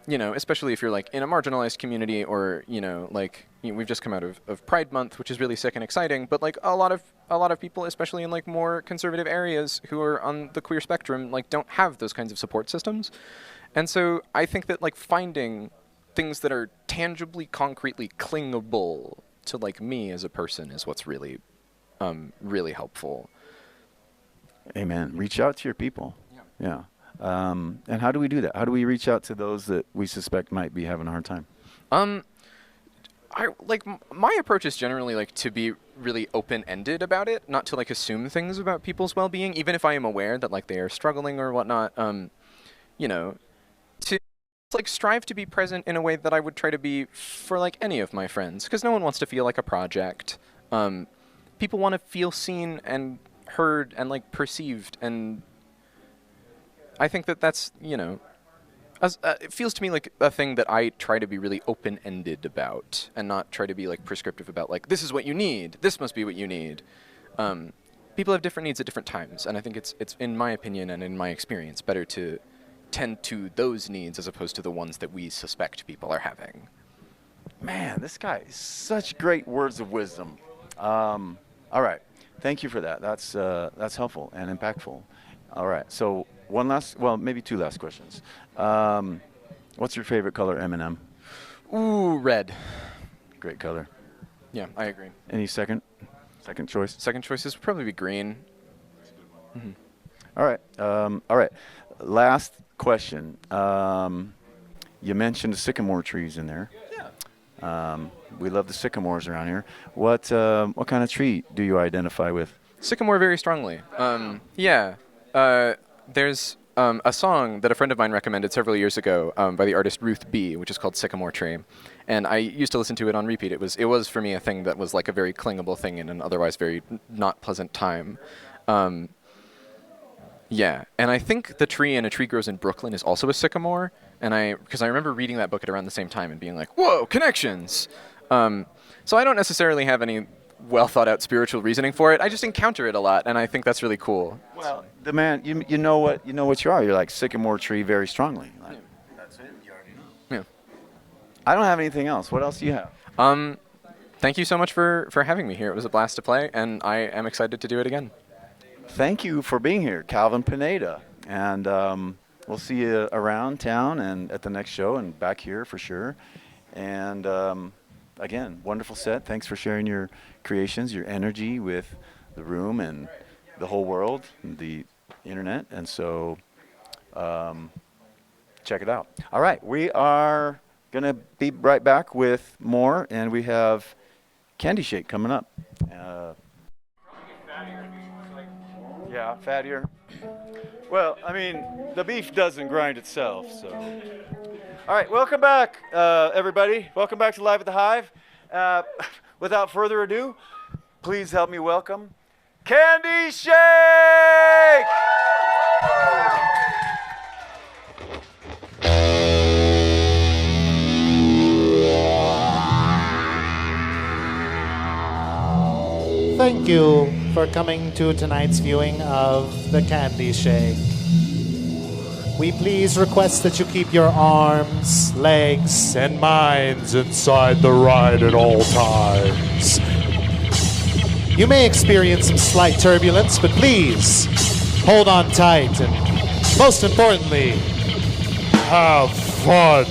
[SPEAKER 3] You know, especially if you're like in a marginalized community, or, you know, like, you know, we've just come out of Pride Month, which is really sick and exciting, but like a lot of people, especially in like more conservative areas who are on the queer spectrum, like don't have those kinds of support systems. And so I think that like finding things that are tangibly, concretely clingable to like me as a person is what's really really helpful.
[SPEAKER 1] Amen. Reach out to your people. Yeah. And how do we do that? How do we reach out to those that we suspect might be having a hard time?
[SPEAKER 3] My approach is generally like to be really open-ended about it, not to like assume things about people's well-being, even if I am aware that like they are struggling or whatnot. You know, to like strive to be present in a way that I would try to be for like any of my friends, because no one wants to feel like a project. People want to feel seen and heard and like perceived, and I think that that's, you know, it feels to me like a thing that I try to be really open-ended about, and not try to be like prescriptive about like, this is what you need, this must be what you need. People have different needs at different times, and I think it's in my opinion and in my experience better to tend to those needs as opposed to the ones that we suspect people are having.
[SPEAKER 1] Man, this guy is such great words of wisdom. All right, thank you for that. That's helpful and impactful. All right, so maybe two last questions. What's your favorite color, M&M?
[SPEAKER 3] Ooh, red.
[SPEAKER 1] Great color.
[SPEAKER 3] Yeah, I agree.
[SPEAKER 1] Any second choice?
[SPEAKER 3] Second choice is probably be green.
[SPEAKER 1] Mm-hmm. All right. Last question. You mentioned the sycamore trees in there. Yeah. We love the sycamores around here. What kind of tree do you identify with?
[SPEAKER 3] Sycamore very strongly. Yeah. There's a song that a friend of mine recommended several years ago by the artist Ruth B., which is called Sycamore Tree. And I used to listen to it on repeat. It was for me a thing that was like a very clingable thing in an otherwise very not pleasant time. Yeah, and I think the tree in A Tree Grows in Brooklyn is also a sycamore, and because I remember reading that book at around the same time and being like, whoa, connections! So I don't necessarily have any well thought out spiritual reasoning for it. I just encounter it a lot, and I think that's really cool.
[SPEAKER 1] Well, the man, you know what you are. You're like sycamore tree very strongly. Like,
[SPEAKER 3] yeah.
[SPEAKER 1] That's it. You already know.
[SPEAKER 3] Yeah.
[SPEAKER 1] I don't have anything else. What else do you have?
[SPEAKER 3] Thank you so much for having me here. It was a blast to play, and I am excited to do it again.
[SPEAKER 1] Thank you for being here, Calvin PINEDA, and we'll see you around town and at the next show and back here for sure. And again, wonderful set. Thanks for sharing your creations, your energy with the room and the whole world, and the internet. And so check it out. All right, we are going to be right back with more, and we have Candy Shake coming up. Yeah, fattier. Well, I mean, the beef doesn't grind itself, so. All right, welcome back, everybody. Welcome back to Live at the Hive. Without further ado, please help me welcome Candy Shake!
[SPEAKER 4] Thank you for coming to tonight's viewing of the Candy Shake. We please request that you keep your arms, legs, and minds inside the ride at all times. You may experience some slight turbulence, but please hold on tight and, most importantly, have fun.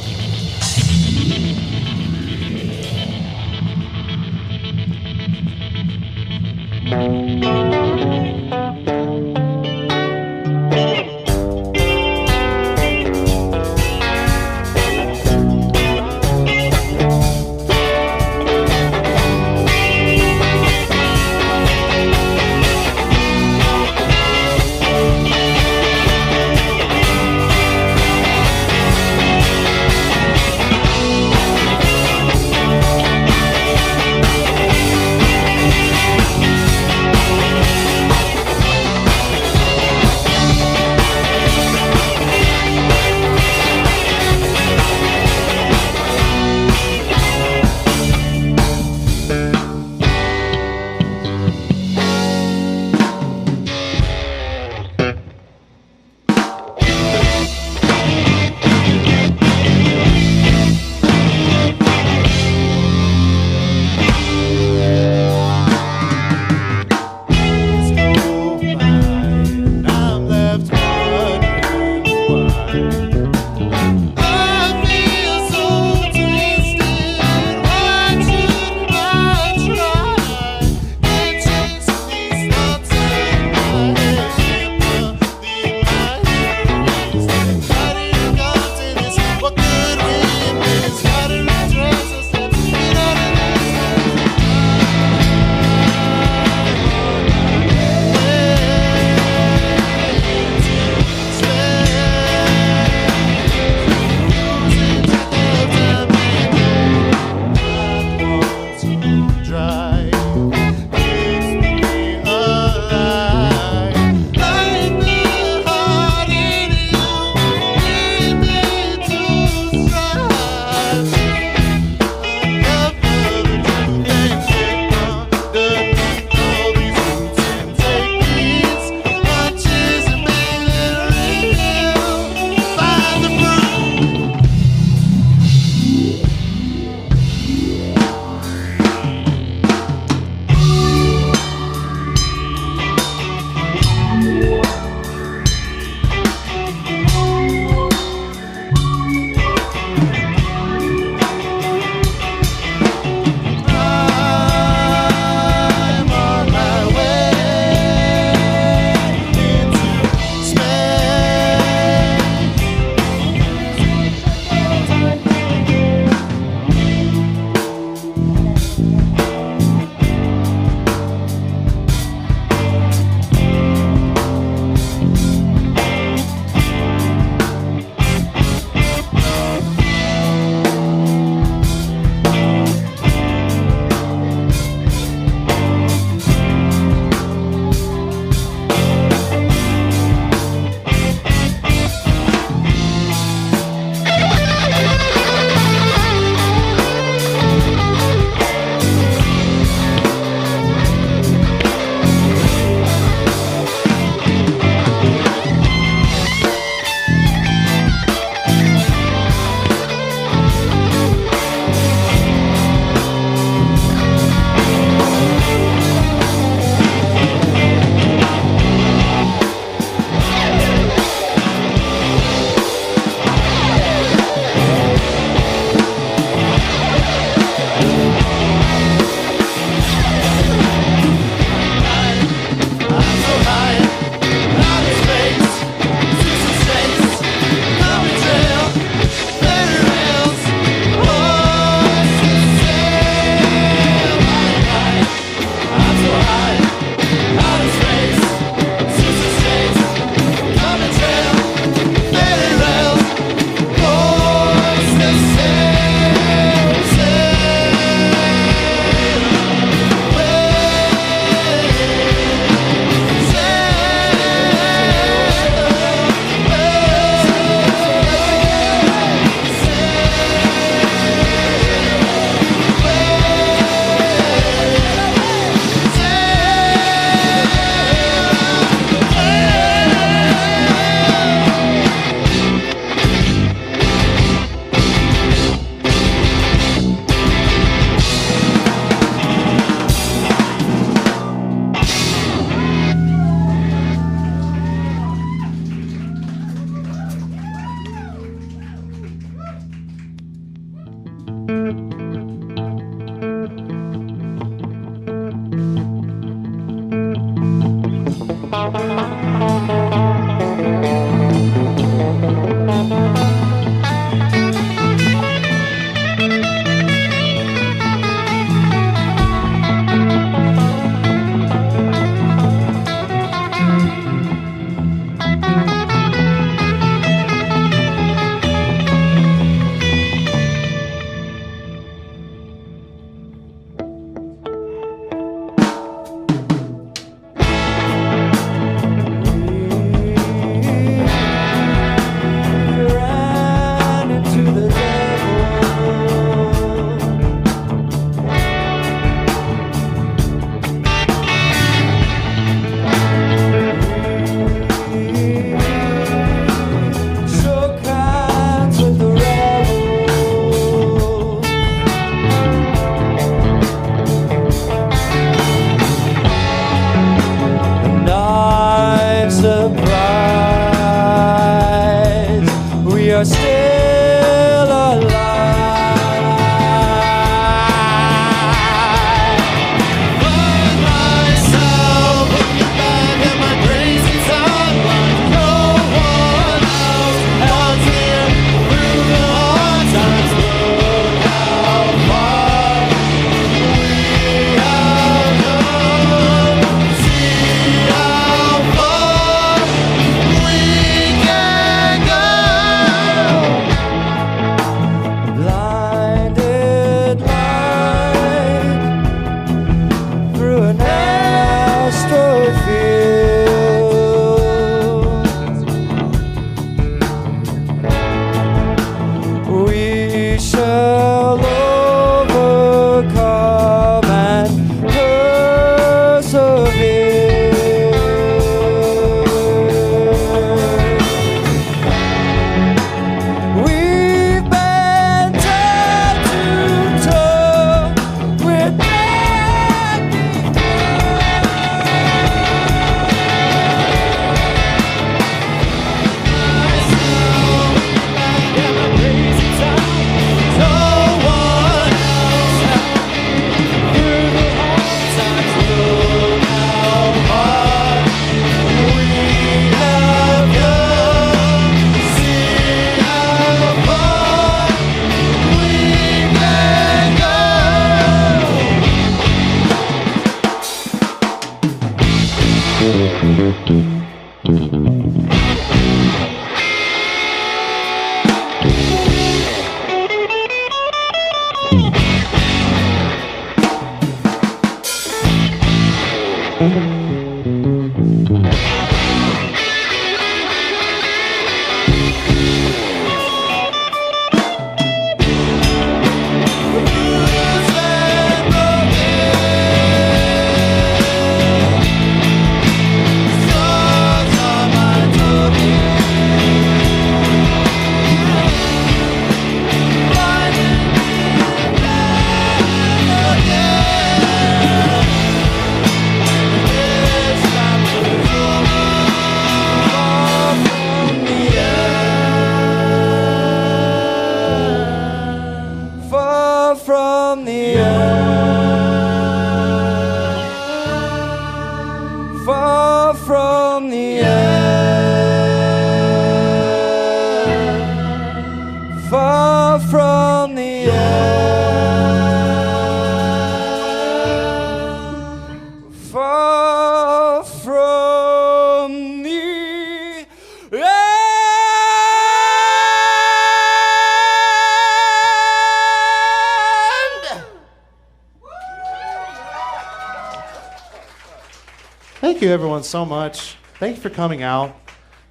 [SPEAKER 4] thank you, everyone, so much. Thank you for coming out.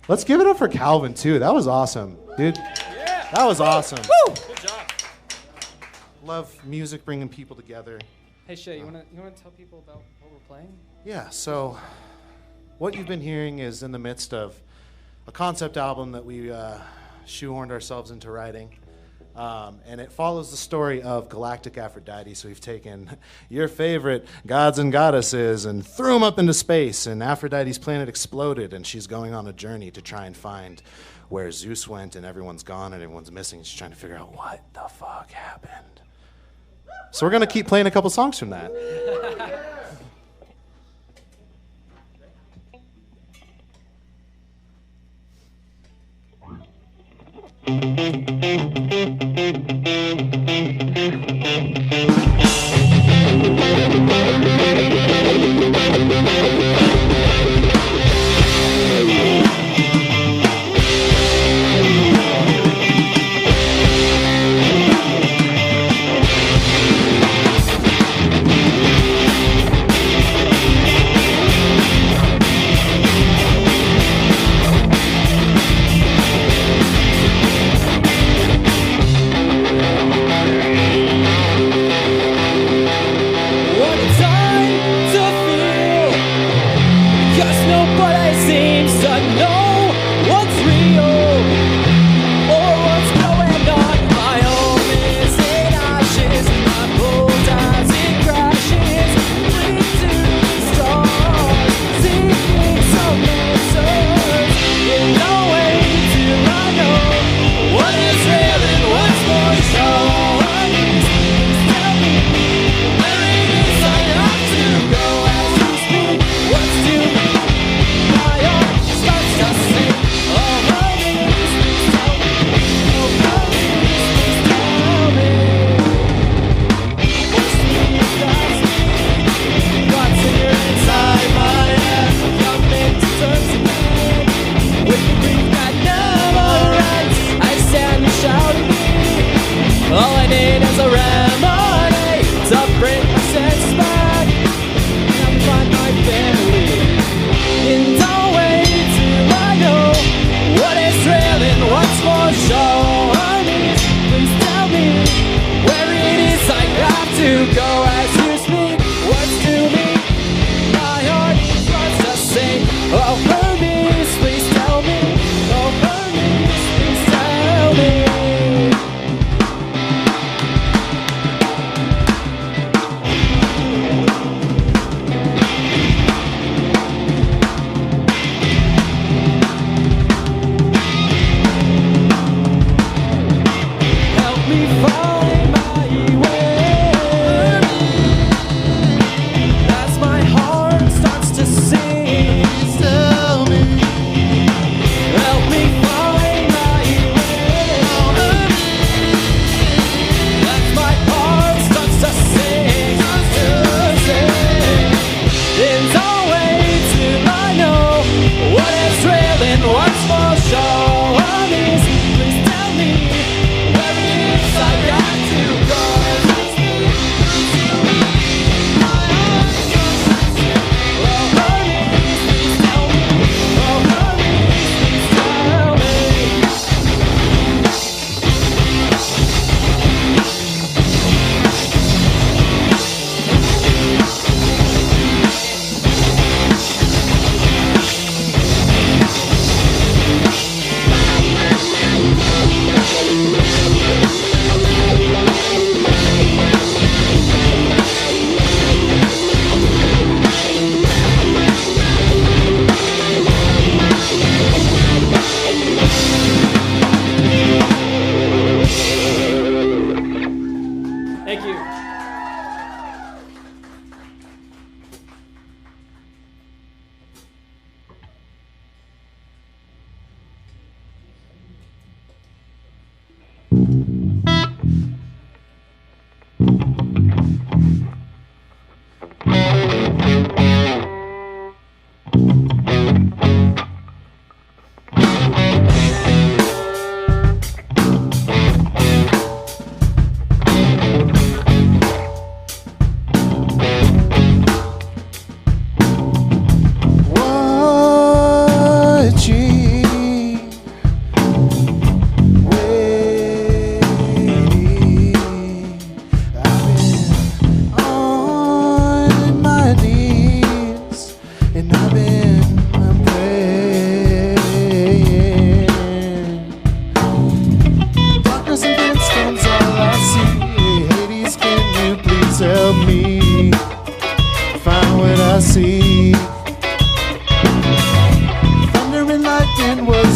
[SPEAKER 4] Let's give it up for Calvin, too. That was awesome, dude. Yeah. That was awesome. Woo! Good job. Love music bringing people together.
[SPEAKER 5] Hey, Shay, you wanna tell people about what we're playing?
[SPEAKER 4] Yeah, so what you've been hearing is in the midst of a concept album that we shoehorned ourselves into writing. And it follows the story of Galactic Aphrodite. So we've taken your favorite gods and goddesses and threw them up into space, and Aphrodite's planet exploded, and she's going on a journey to try and find where Zeus went, and everyone's gone and everyone's missing. She's trying to figure out what the fuck happened. So we're going to keep playing a couple songs from that.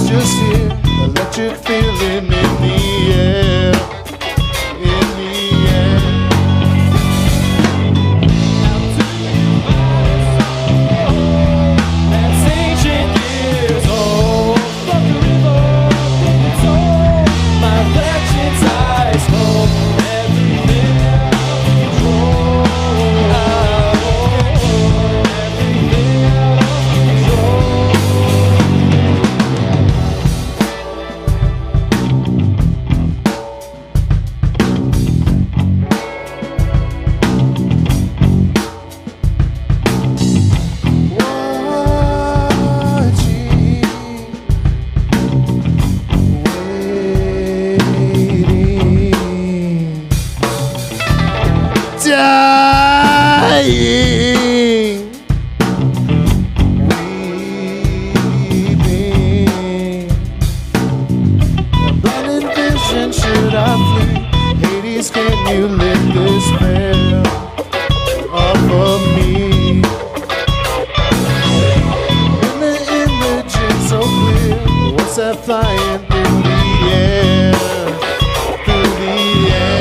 [SPEAKER 4] is just here, electric feeling in the air, in the air.
[SPEAKER 2] That's ancient years old. From the river, it's old. My reflection's eyes hold everything out of control. Everything out of control.
[SPEAKER 4] Dying, weeping, a blinding vision. Should I flee? Hades, can you lift this veil off of me? In the image, it's so clear. What's that flying through the air? Through the air.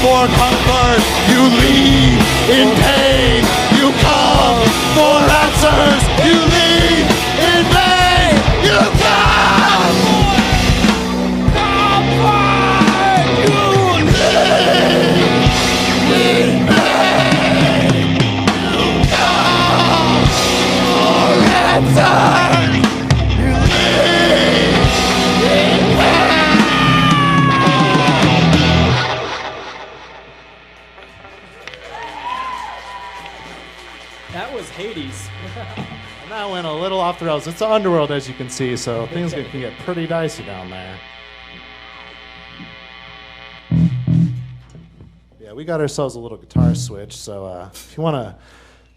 [SPEAKER 4] For comfort, you leave in pain. You come for answers, you leave in vain. You come for comfort, you leave in vain. You come for answers, you leave in vain.
[SPEAKER 5] That was Hades.
[SPEAKER 4] And that went a little off the rails. It's the underworld, as you can see, so things can get pretty dicey down there. Yeah, we got ourselves a little guitar switch, so if you want to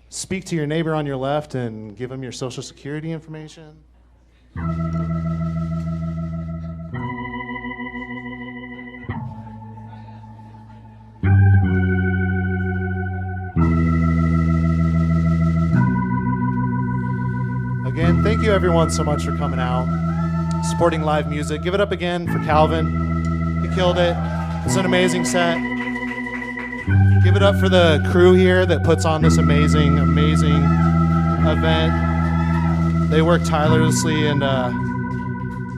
[SPEAKER 4] speak to your neighbor on your left and give him your social security information. Again, thank you everyone so much for coming out, supporting live music. Give it up again for Calvin. He killed it. It's an amazing set. Give it up for the crew here that puts on this amazing, amazing event. They work tirelessly, and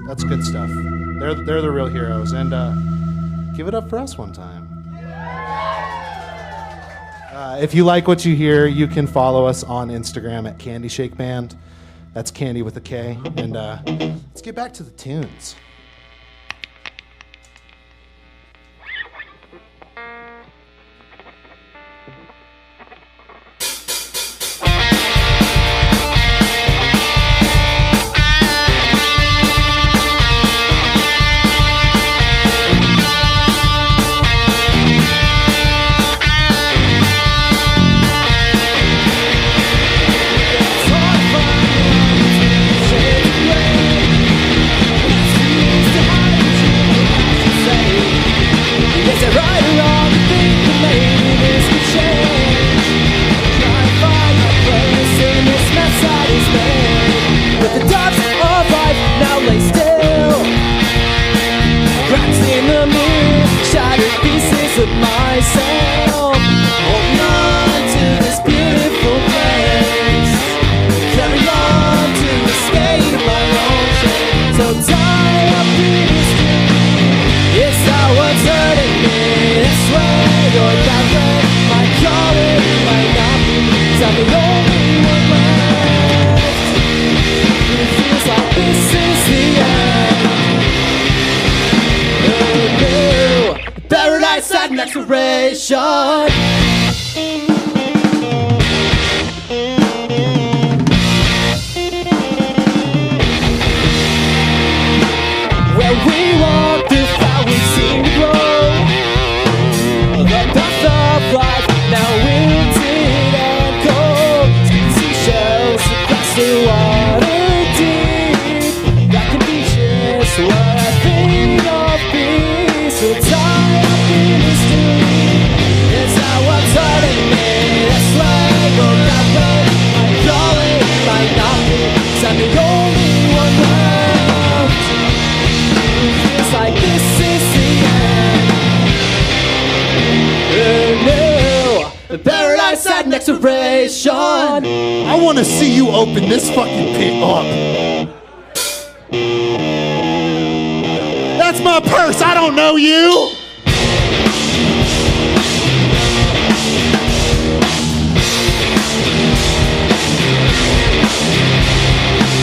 [SPEAKER 4] that's good stuff. They're the real heroes. And give it up for us one time. If you like what you hear, you can follow us on Instagram at Candy Shake Band. That's Candy with a K. And let's get back to the tunes.
[SPEAKER 6] I'm the only one left. It feels like this is the end. Oh no, paradise at an expiration. Where we walk the fire, we seem to grow. The path of life now wilted and cold. Seashells across the water deep. That can be just what I think of being so tied up in history. It's how what's hurting me. That's why I go that way. My calling might not be, 'cause I'm the only one left. It feels like this is the end. Oh no, paradise at an expiration.
[SPEAKER 7] I want to see you open this fucking pit up. That's my purse. I don't know you.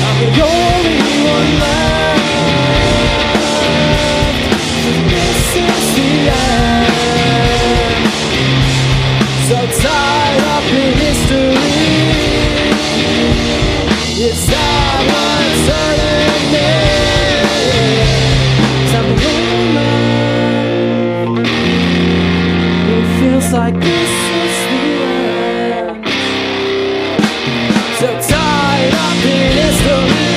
[SPEAKER 6] I'm the only one left. This is the end. So tied up in history. It's not what's hurting me. 'Cause I'm the only left. It feels like this is the end. So tied up in history.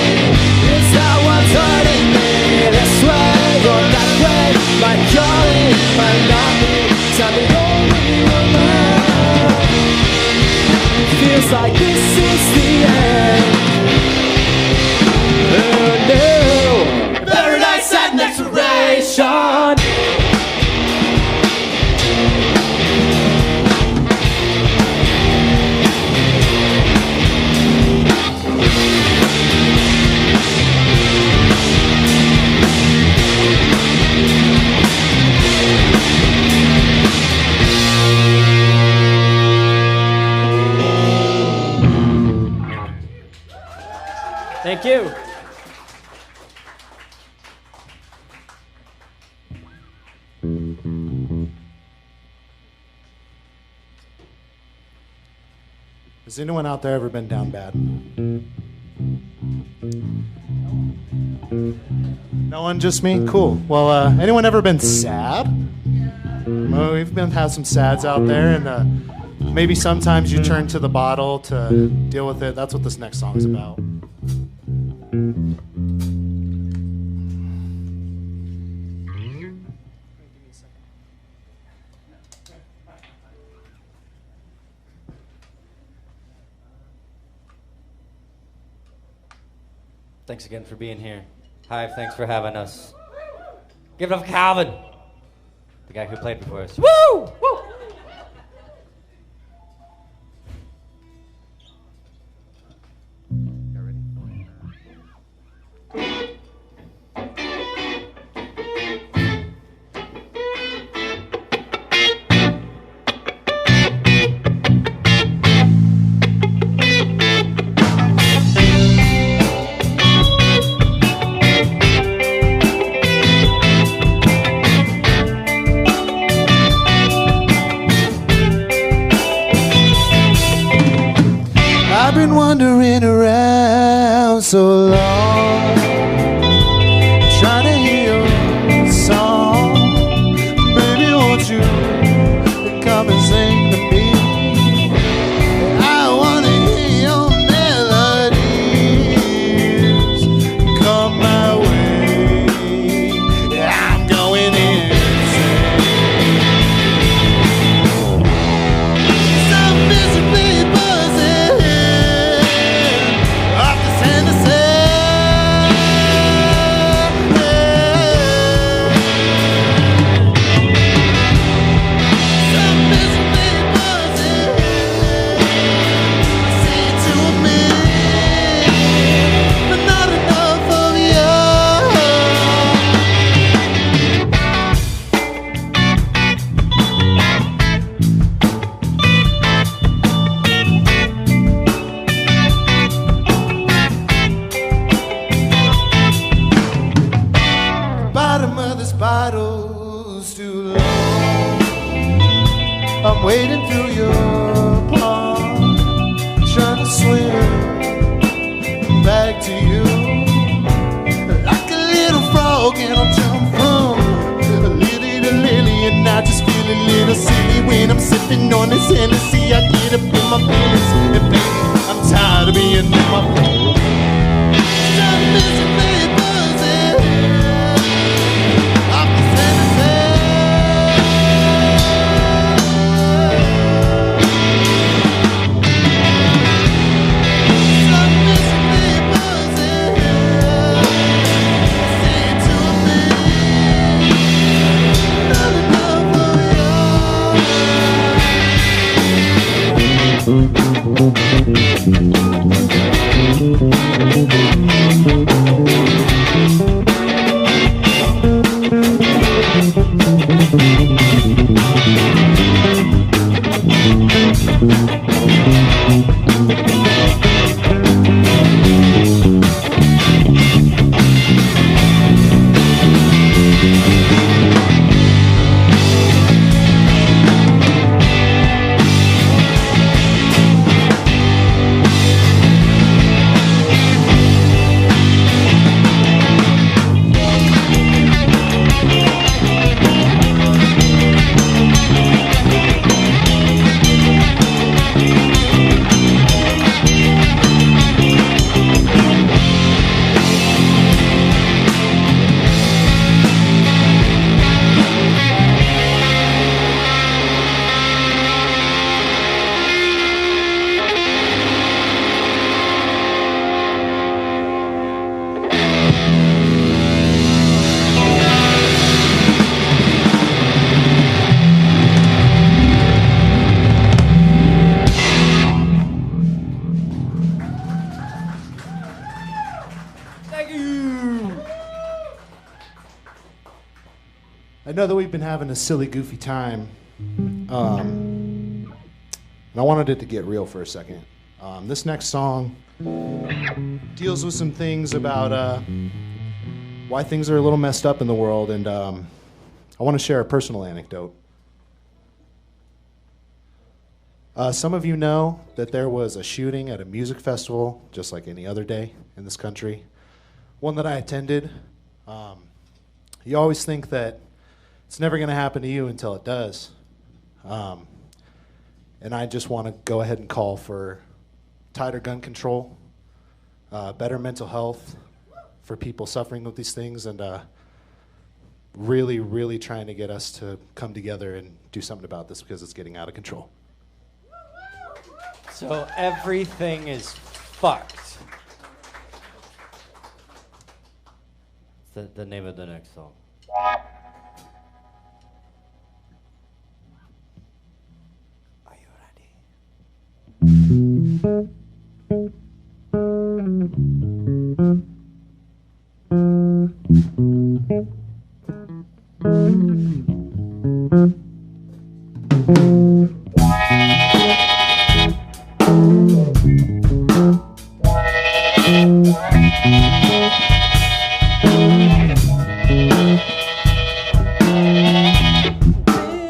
[SPEAKER 6] It's not what's hurting me. This way or that way. My calling might not be, 'cause I'm the only one left. It feels like this is the end. Oh no, paradise at an expiration.
[SPEAKER 5] Thank you.
[SPEAKER 4] Has anyone out there ever been down bad? No one, just me? Cool. Well, anyone ever been sad? Well, we've had some sads out there, and maybe sometimes you turn to the bottle to deal with it. That's what this next song is about.
[SPEAKER 8] Thanks again for being here. Hive, thanks for having us. Give it up for Calvin, the guy who played before us. Woo! Woo!
[SPEAKER 7] I've been wandering around so long, trying to hear your song. Baby, won't you come and sing to me? I want to hear your melodies come my way. I'm going insane. Some miserably buzzing off this Hennessy. sipping on this Hennessy, I get up in my feelings. And baby, I'm tired of being in my feelings. I'm missing me buzzing off this Hennessy. I'm missing me buzzing. Say it to me. Not enough for I know that we've been having a silly, goofy time, and I wanted it to get real for a second. This next song deals with some things about why things are a little messed up in the world, and I want to share a personal anecdote. Some of you know that there was a shooting at a music festival, just like any other day in this country, one that I attended. You always think that it's never going to happen to you until it does. And I just want to go ahead and call for tighter gun control, better mental health for people suffering with these things, and really, really trying to get us to come together and do something about this because it's getting out of control.
[SPEAKER 8] So everything is fucked. It's the name of the next song. Are you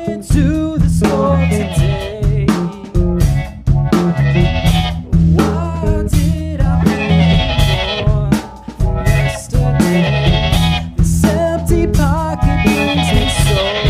[SPEAKER 6] Into the store today. What did I pay for yesterday? This empty pocket brings me so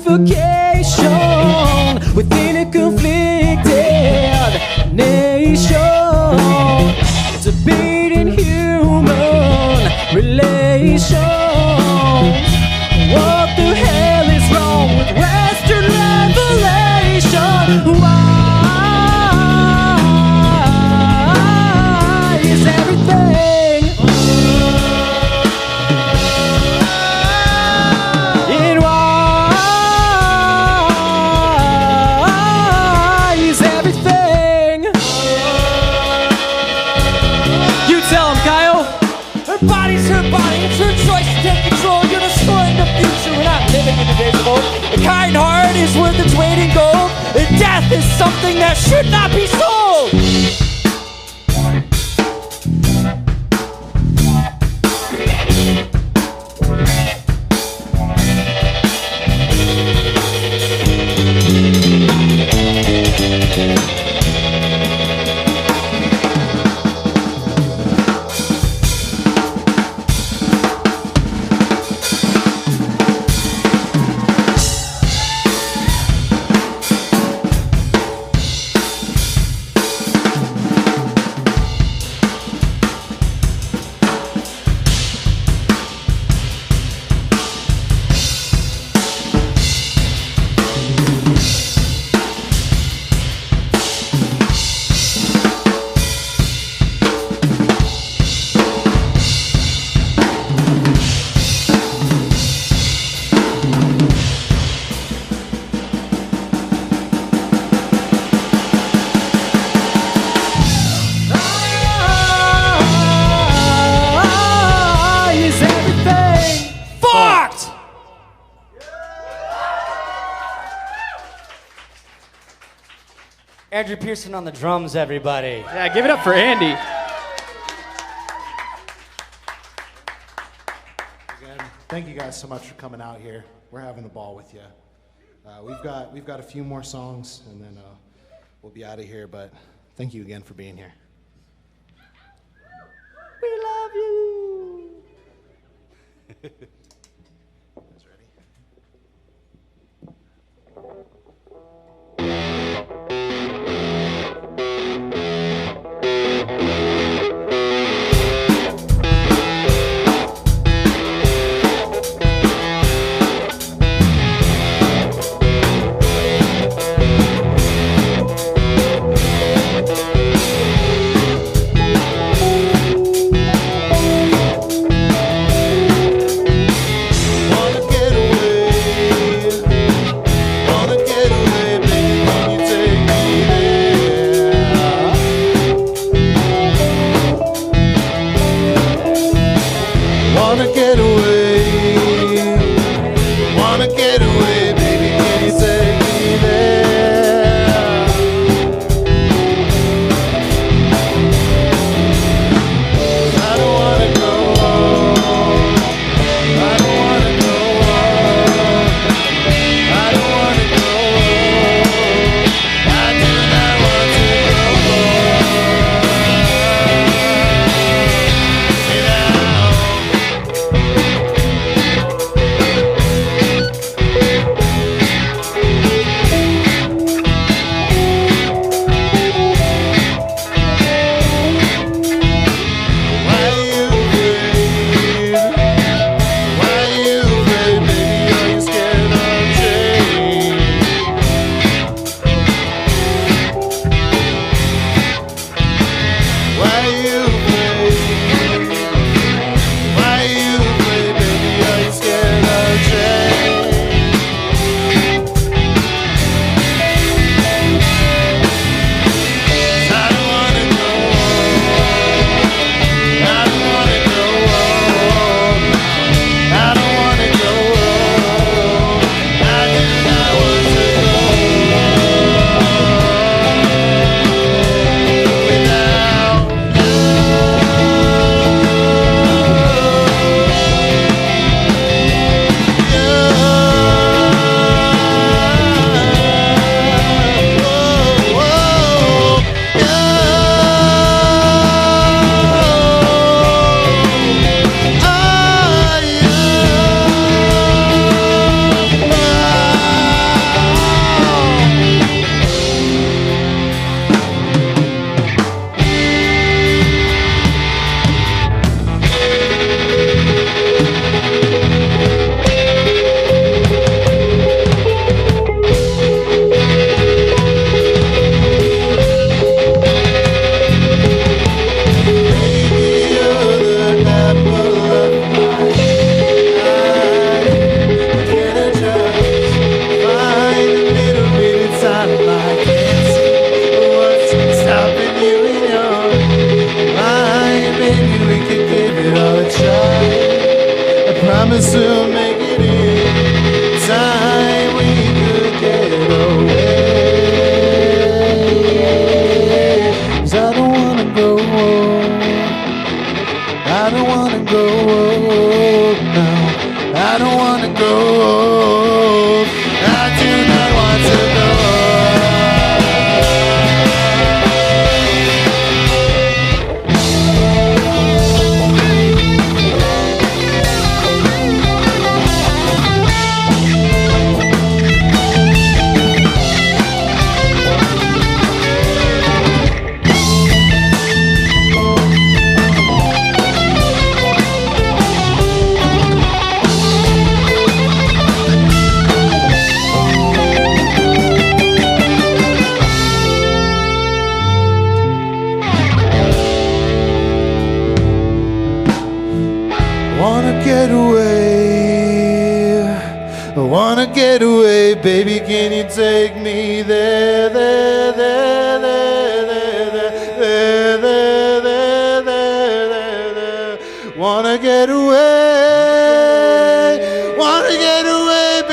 [SPEAKER 6] suffocation within a conflicted nation. Debating human relations. What the hell is wrong with Western revelation? Why is everything in why is everything? You tell him, Kyle. Her body's her body, it's her choice to take control. You're destroying the future, we're not living indivisible. A kind heart is worth its weight in gold. And death is something that should not be sold. Is everything fucked?
[SPEAKER 8] Andrew Pearson on the drums, everybody.
[SPEAKER 5] Yeah, give it up for Andy.
[SPEAKER 4] Again, thank you guys so much for coming out here. We're having a ball with you. We've got a few more songs, and then we'll be out of here. But thank you again for being here.
[SPEAKER 6] We love you.
[SPEAKER 4] You guys ready?
[SPEAKER 7] promise we'll make it in time. We could get away. 'Cause I don't wanna go. I don't wanna go now. I don't wanna go. I do not want to go. Get away, I wanna get away, baby, can you take me there, there, there, there, there, there, there, there, there, there, there. Wanna get away,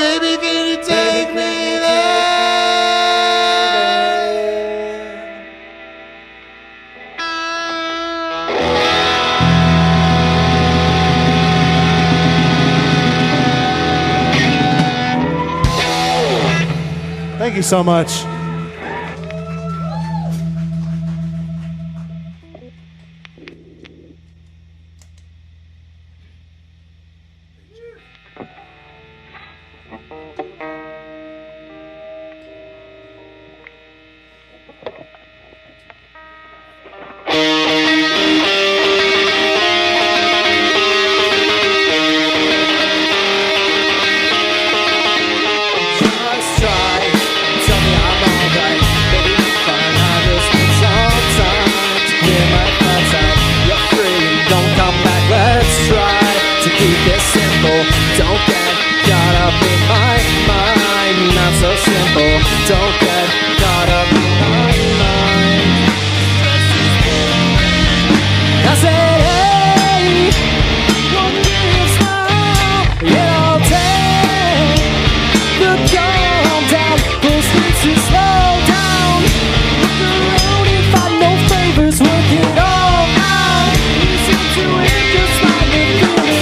[SPEAKER 7] baby, can you take me there? Thank you so much.
[SPEAKER 6] Don't get caught up in my mind. Not so simple. Don't get caught up in my mind. I said, hey, one gives now. Yeah, I'll take the calm down. Push me to slow down. Look around and find no favors. Work it all out. Listen to it, just like me feeling.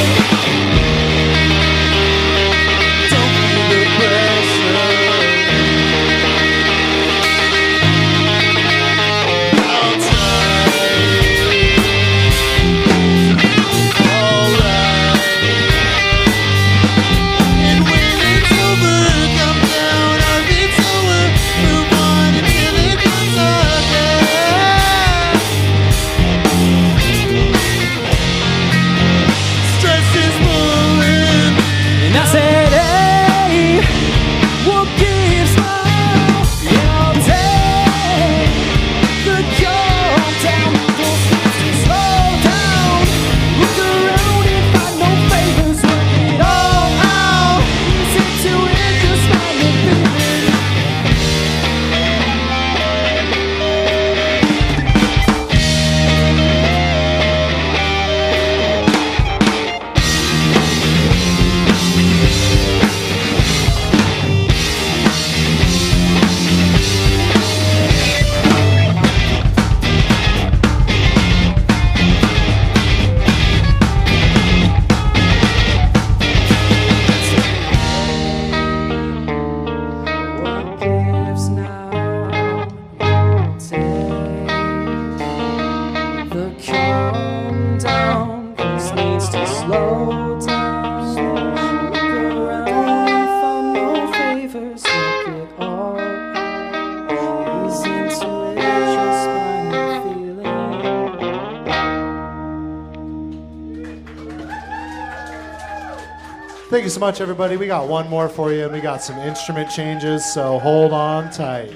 [SPEAKER 4] Thank you so much, everybody. We got one more for you, and we got some instrument changes, so hold on tight.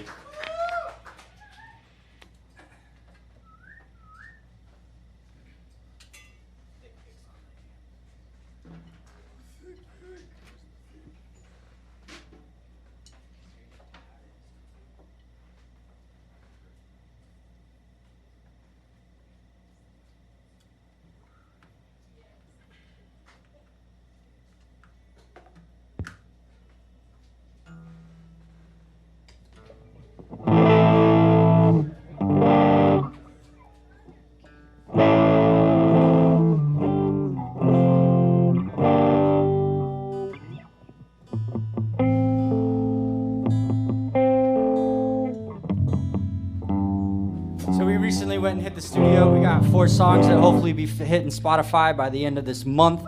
[SPEAKER 9] went and hit the studio. We got 4 songs that hopefully be hitting Spotify by the end of this month.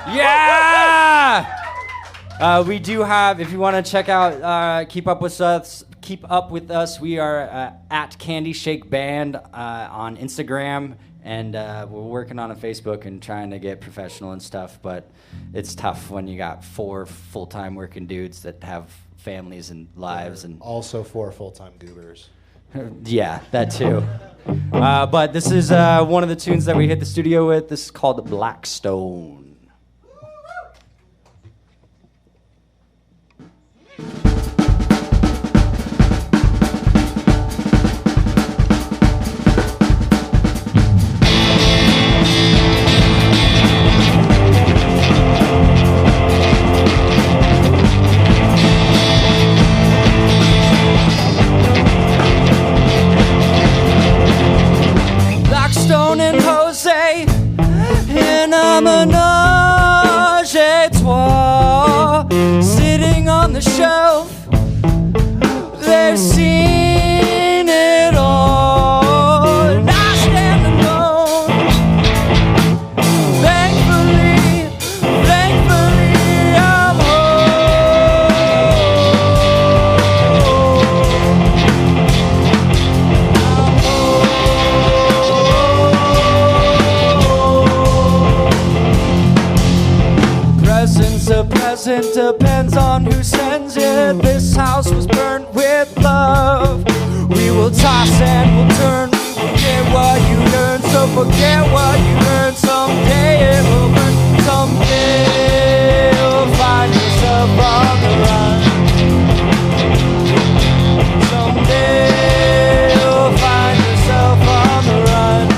[SPEAKER 9] Yeah! We do have, if you want to check out, keep up with us. We are at Candy Shake Band on Instagram, and we're working on a Facebook and trying to get professional and stuff. But it's tough when you got 4 full-time working dudes that have families and lives, and
[SPEAKER 4] also 4 full-time goobers.
[SPEAKER 9] Yeah, that too. But this is one of the tunes that we hit the studio with. This is called Blackstone.
[SPEAKER 6] Blackstone and Jose in a menage a trois, sitting on the shelf. They've seen it all, and I stand alone. Thankfully, I'm A present depends on who sends it. This house was burnt with love. We will toss and we'll turn. We forget what you learned, so forget what you learned. Someday it will burn. Someday you'll find yourself on the run. Someday you'll find yourself on the run.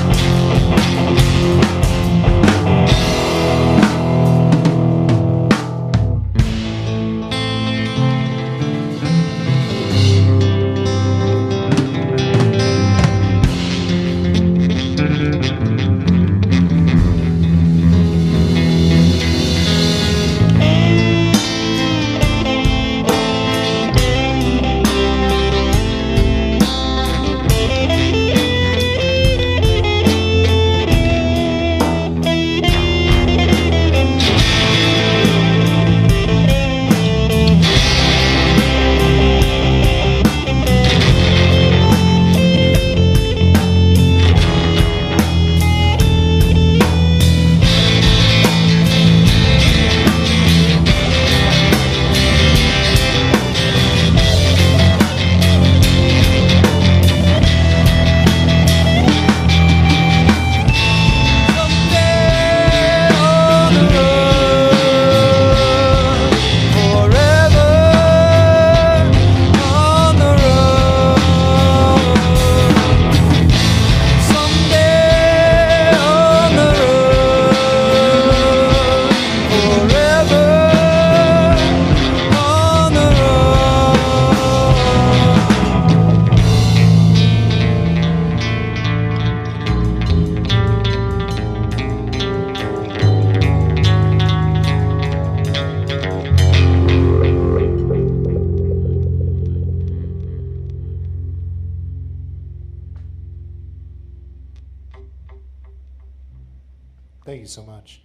[SPEAKER 4] Thank you so much.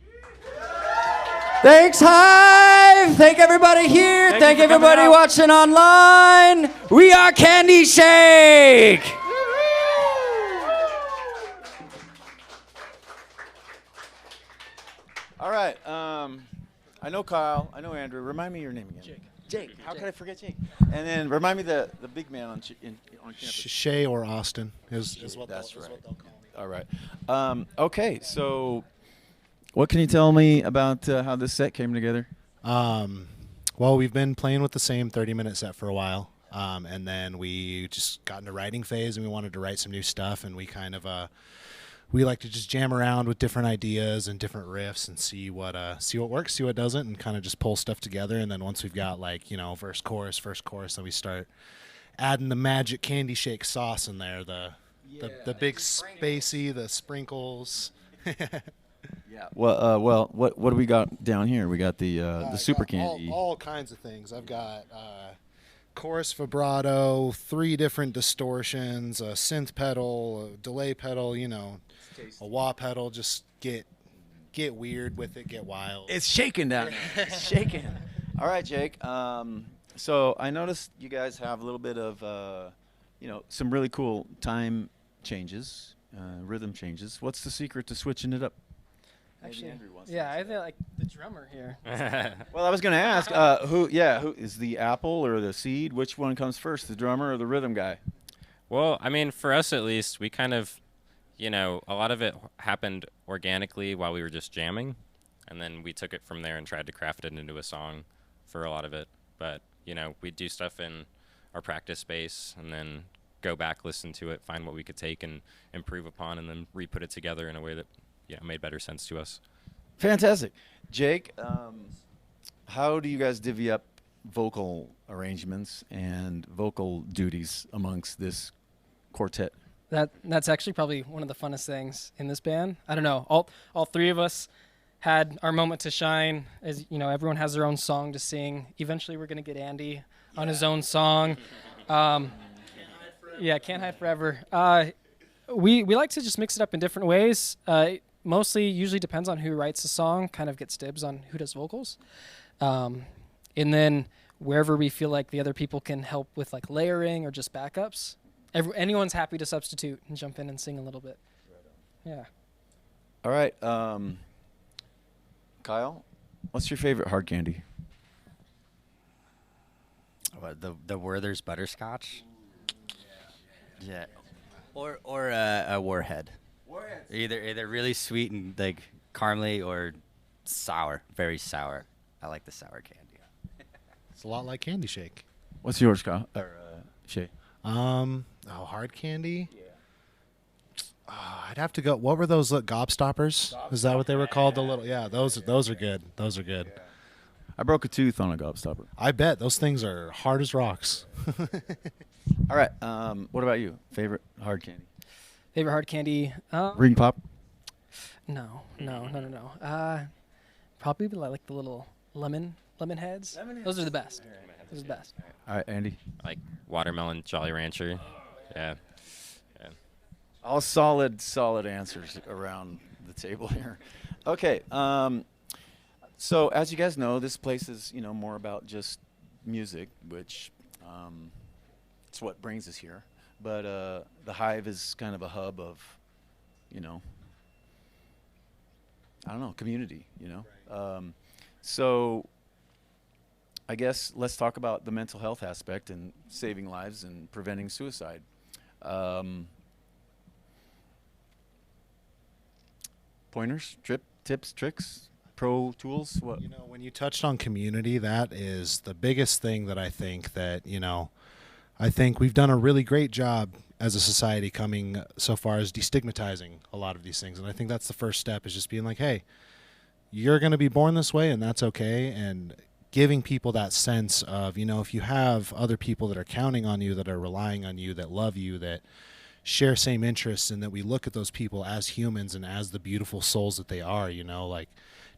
[SPEAKER 9] Thanks, Hive. Thank everybody here. Thank everybody watching online. We are Candy Shake.
[SPEAKER 1] All right. I know Kyle. I know Andrew. Remind me your name again. Jake. How could I forget Jake? And then remind me the big man on campus.
[SPEAKER 4] Shay or Austin is what
[SPEAKER 1] That's
[SPEAKER 4] they'll,
[SPEAKER 1] right.
[SPEAKER 4] is what they'll call me.
[SPEAKER 1] All right. Okay. So, what can you tell me about how this set came together?
[SPEAKER 4] Well, we've been playing with the same 30-minute set for a while, and then we just got into writing phase, and we wanted to write some new stuff, and we kind of we like to just jam around with different ideas and different riffs and see what works, see what doesn't, and kind of just pull stuff together. And then once we've got verse, chorus, then we start adding the magic Candy Shake sauce in there, the big spacey, the sprinkles.
[SPEAKER 1] Yeah. Well, what do we got down here? We got the super candy.
[SPEAKER 4] All kinds of things. I've got
[SPEAKER 7] chorus vibrato, 3 different distortions, a synth pedal, a delay pedal, you know, a wah pedal. Just get weird with it, get wild.
[SPEAKER 1] It's shaking down there. It's shaking. All right, Jake. So I noticed you guys have a little bit of, some really cool time changes, rhythm changes. What's the secret to switching it up?
[SPEAKER 5] Actually, yeah, I feel like the drummer here.
[SPEAKER 1] Well, I was going to ask, who is the apple or the seed? Which one comes first, the drummer or the rhythm guy?
[SPEAKER 10] Well, I mean, for us at least, we kind of, a lot of it happened organically while we were just jamming, and then we took it from there and tried to craft it into a song for a lot of it. But, we do stuff in our practice space and then go back, listen to it, find what we could take and improve upon, and then re-put it together in a way that made better sense to us.
[SPEAKER 1] Fantastic. Jake, how do you guys divvy up vocal arrangements and vocal duties amongst this quartet?
[SPEAKER 5] That's actually probably one of the funnest things in this band. I don't know. All 3 of us had our moment to shine. As everyone has their own song to sing. Eventually, we're gonna get Andy on his own song. Can't Hide Forever. We like to just mix it up in different ways. Mostly, usually depends on who writes the song. Kind of gets dibs on who does vocals. And then wherever we feel like the other people can help with like layering or just backups, anyone's happy to substitute and jump in and sing a little bit. Yeah.
[SPEAKER 1] All right. Kyle, what's your favorite hard candy?
[SPEAKER 9] The Werther's butterscotch. Yeah. Or a Warhead. Either really sweet and like caramely or sour, very sour. I like the sour candy.
[SPEAKER 7] It's a lot like Candy Shake.
[SPEAKER 1] What's yours, Kyle? Or Shay?
[SPEAKER 7] Hard candy. Yeah. I'd have to go. What were those gobstoppers? Is that what they were called? The little. Yeah, those are good. Those are good.
[SPEAKER 1] Yeah. I broke a tooth on a gobstopper.
[SPEAKER 7] I bet those things are hard as rocks.
[SPEAKER 1] All right. What about you? Favorite hard candy?
[SPEAKER 5] Favorite hard candy?
[SPEAKER 1] Ring pop?
[SPEAKER 5] No. Probably like the little lemon heads. Those are the best. Those are the best.
[SPEAKER 1] All right, Andy.
[SPEAKER 10] I like watermelon Jolly Rancher. Yeah.
[SPEAKER 1] All solid answers around the table here. Okay. So as you guys know, this place is more about just music, which it's what brings us here. But the Hive is kind of a hub of, community. So I guess let's talk about the mental health aspect and saving lives and preventing suicide. Pointers, tips, tricks, pro tools. What?
[SPEAKER 7] When you touched on community, that is the biggest thing that I think that I think we've done a really great job as a society coming so far as destigmatizing a lot of these things. And I think that's the first step, is just being like, hey, you're going to be born this way and that's okay. And giving people that sense of, if you have other people that are counting on you, that are relying on you, that love you, that share same interests, and that we look at those people as humans and as the beautiful souls that they are, like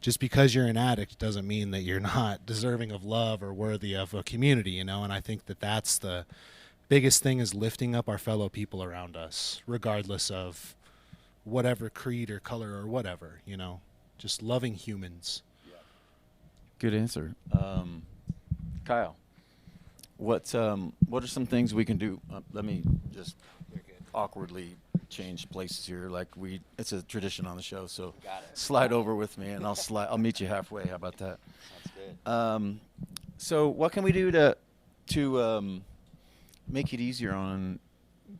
[SPEAKER 7] just because you're an addict doesn't mean that you're not deserving of love or worthy of a community, and I think that that's the biggest thing, is lifting up our fellow people around us, regardless of whatever creed or color or whatever, just loving humans.
[SPEAKER 1] Good answer. Kyle, what are some things we can do? Let me just awkwardly change places here. It's a tradition on the show, so slide over with me, and I'll meet you halfway. How about that?
[SPEAKER 9] That's good.
[SPEAKER 1] So what can we do to make it easier on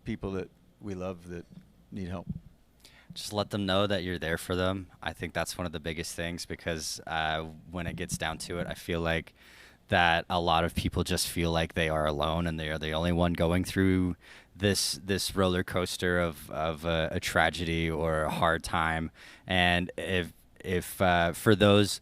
[SPEAKER 1] people that we love that need help?
[SPEAKER 9] Just let them know that you're there for them. I think that's one of the biggest things, because when it gets down to it, I feel like that a lot of people just feel like they are alone and they are the only one going through this roller coaster of a tragedy or a hard time. And if for those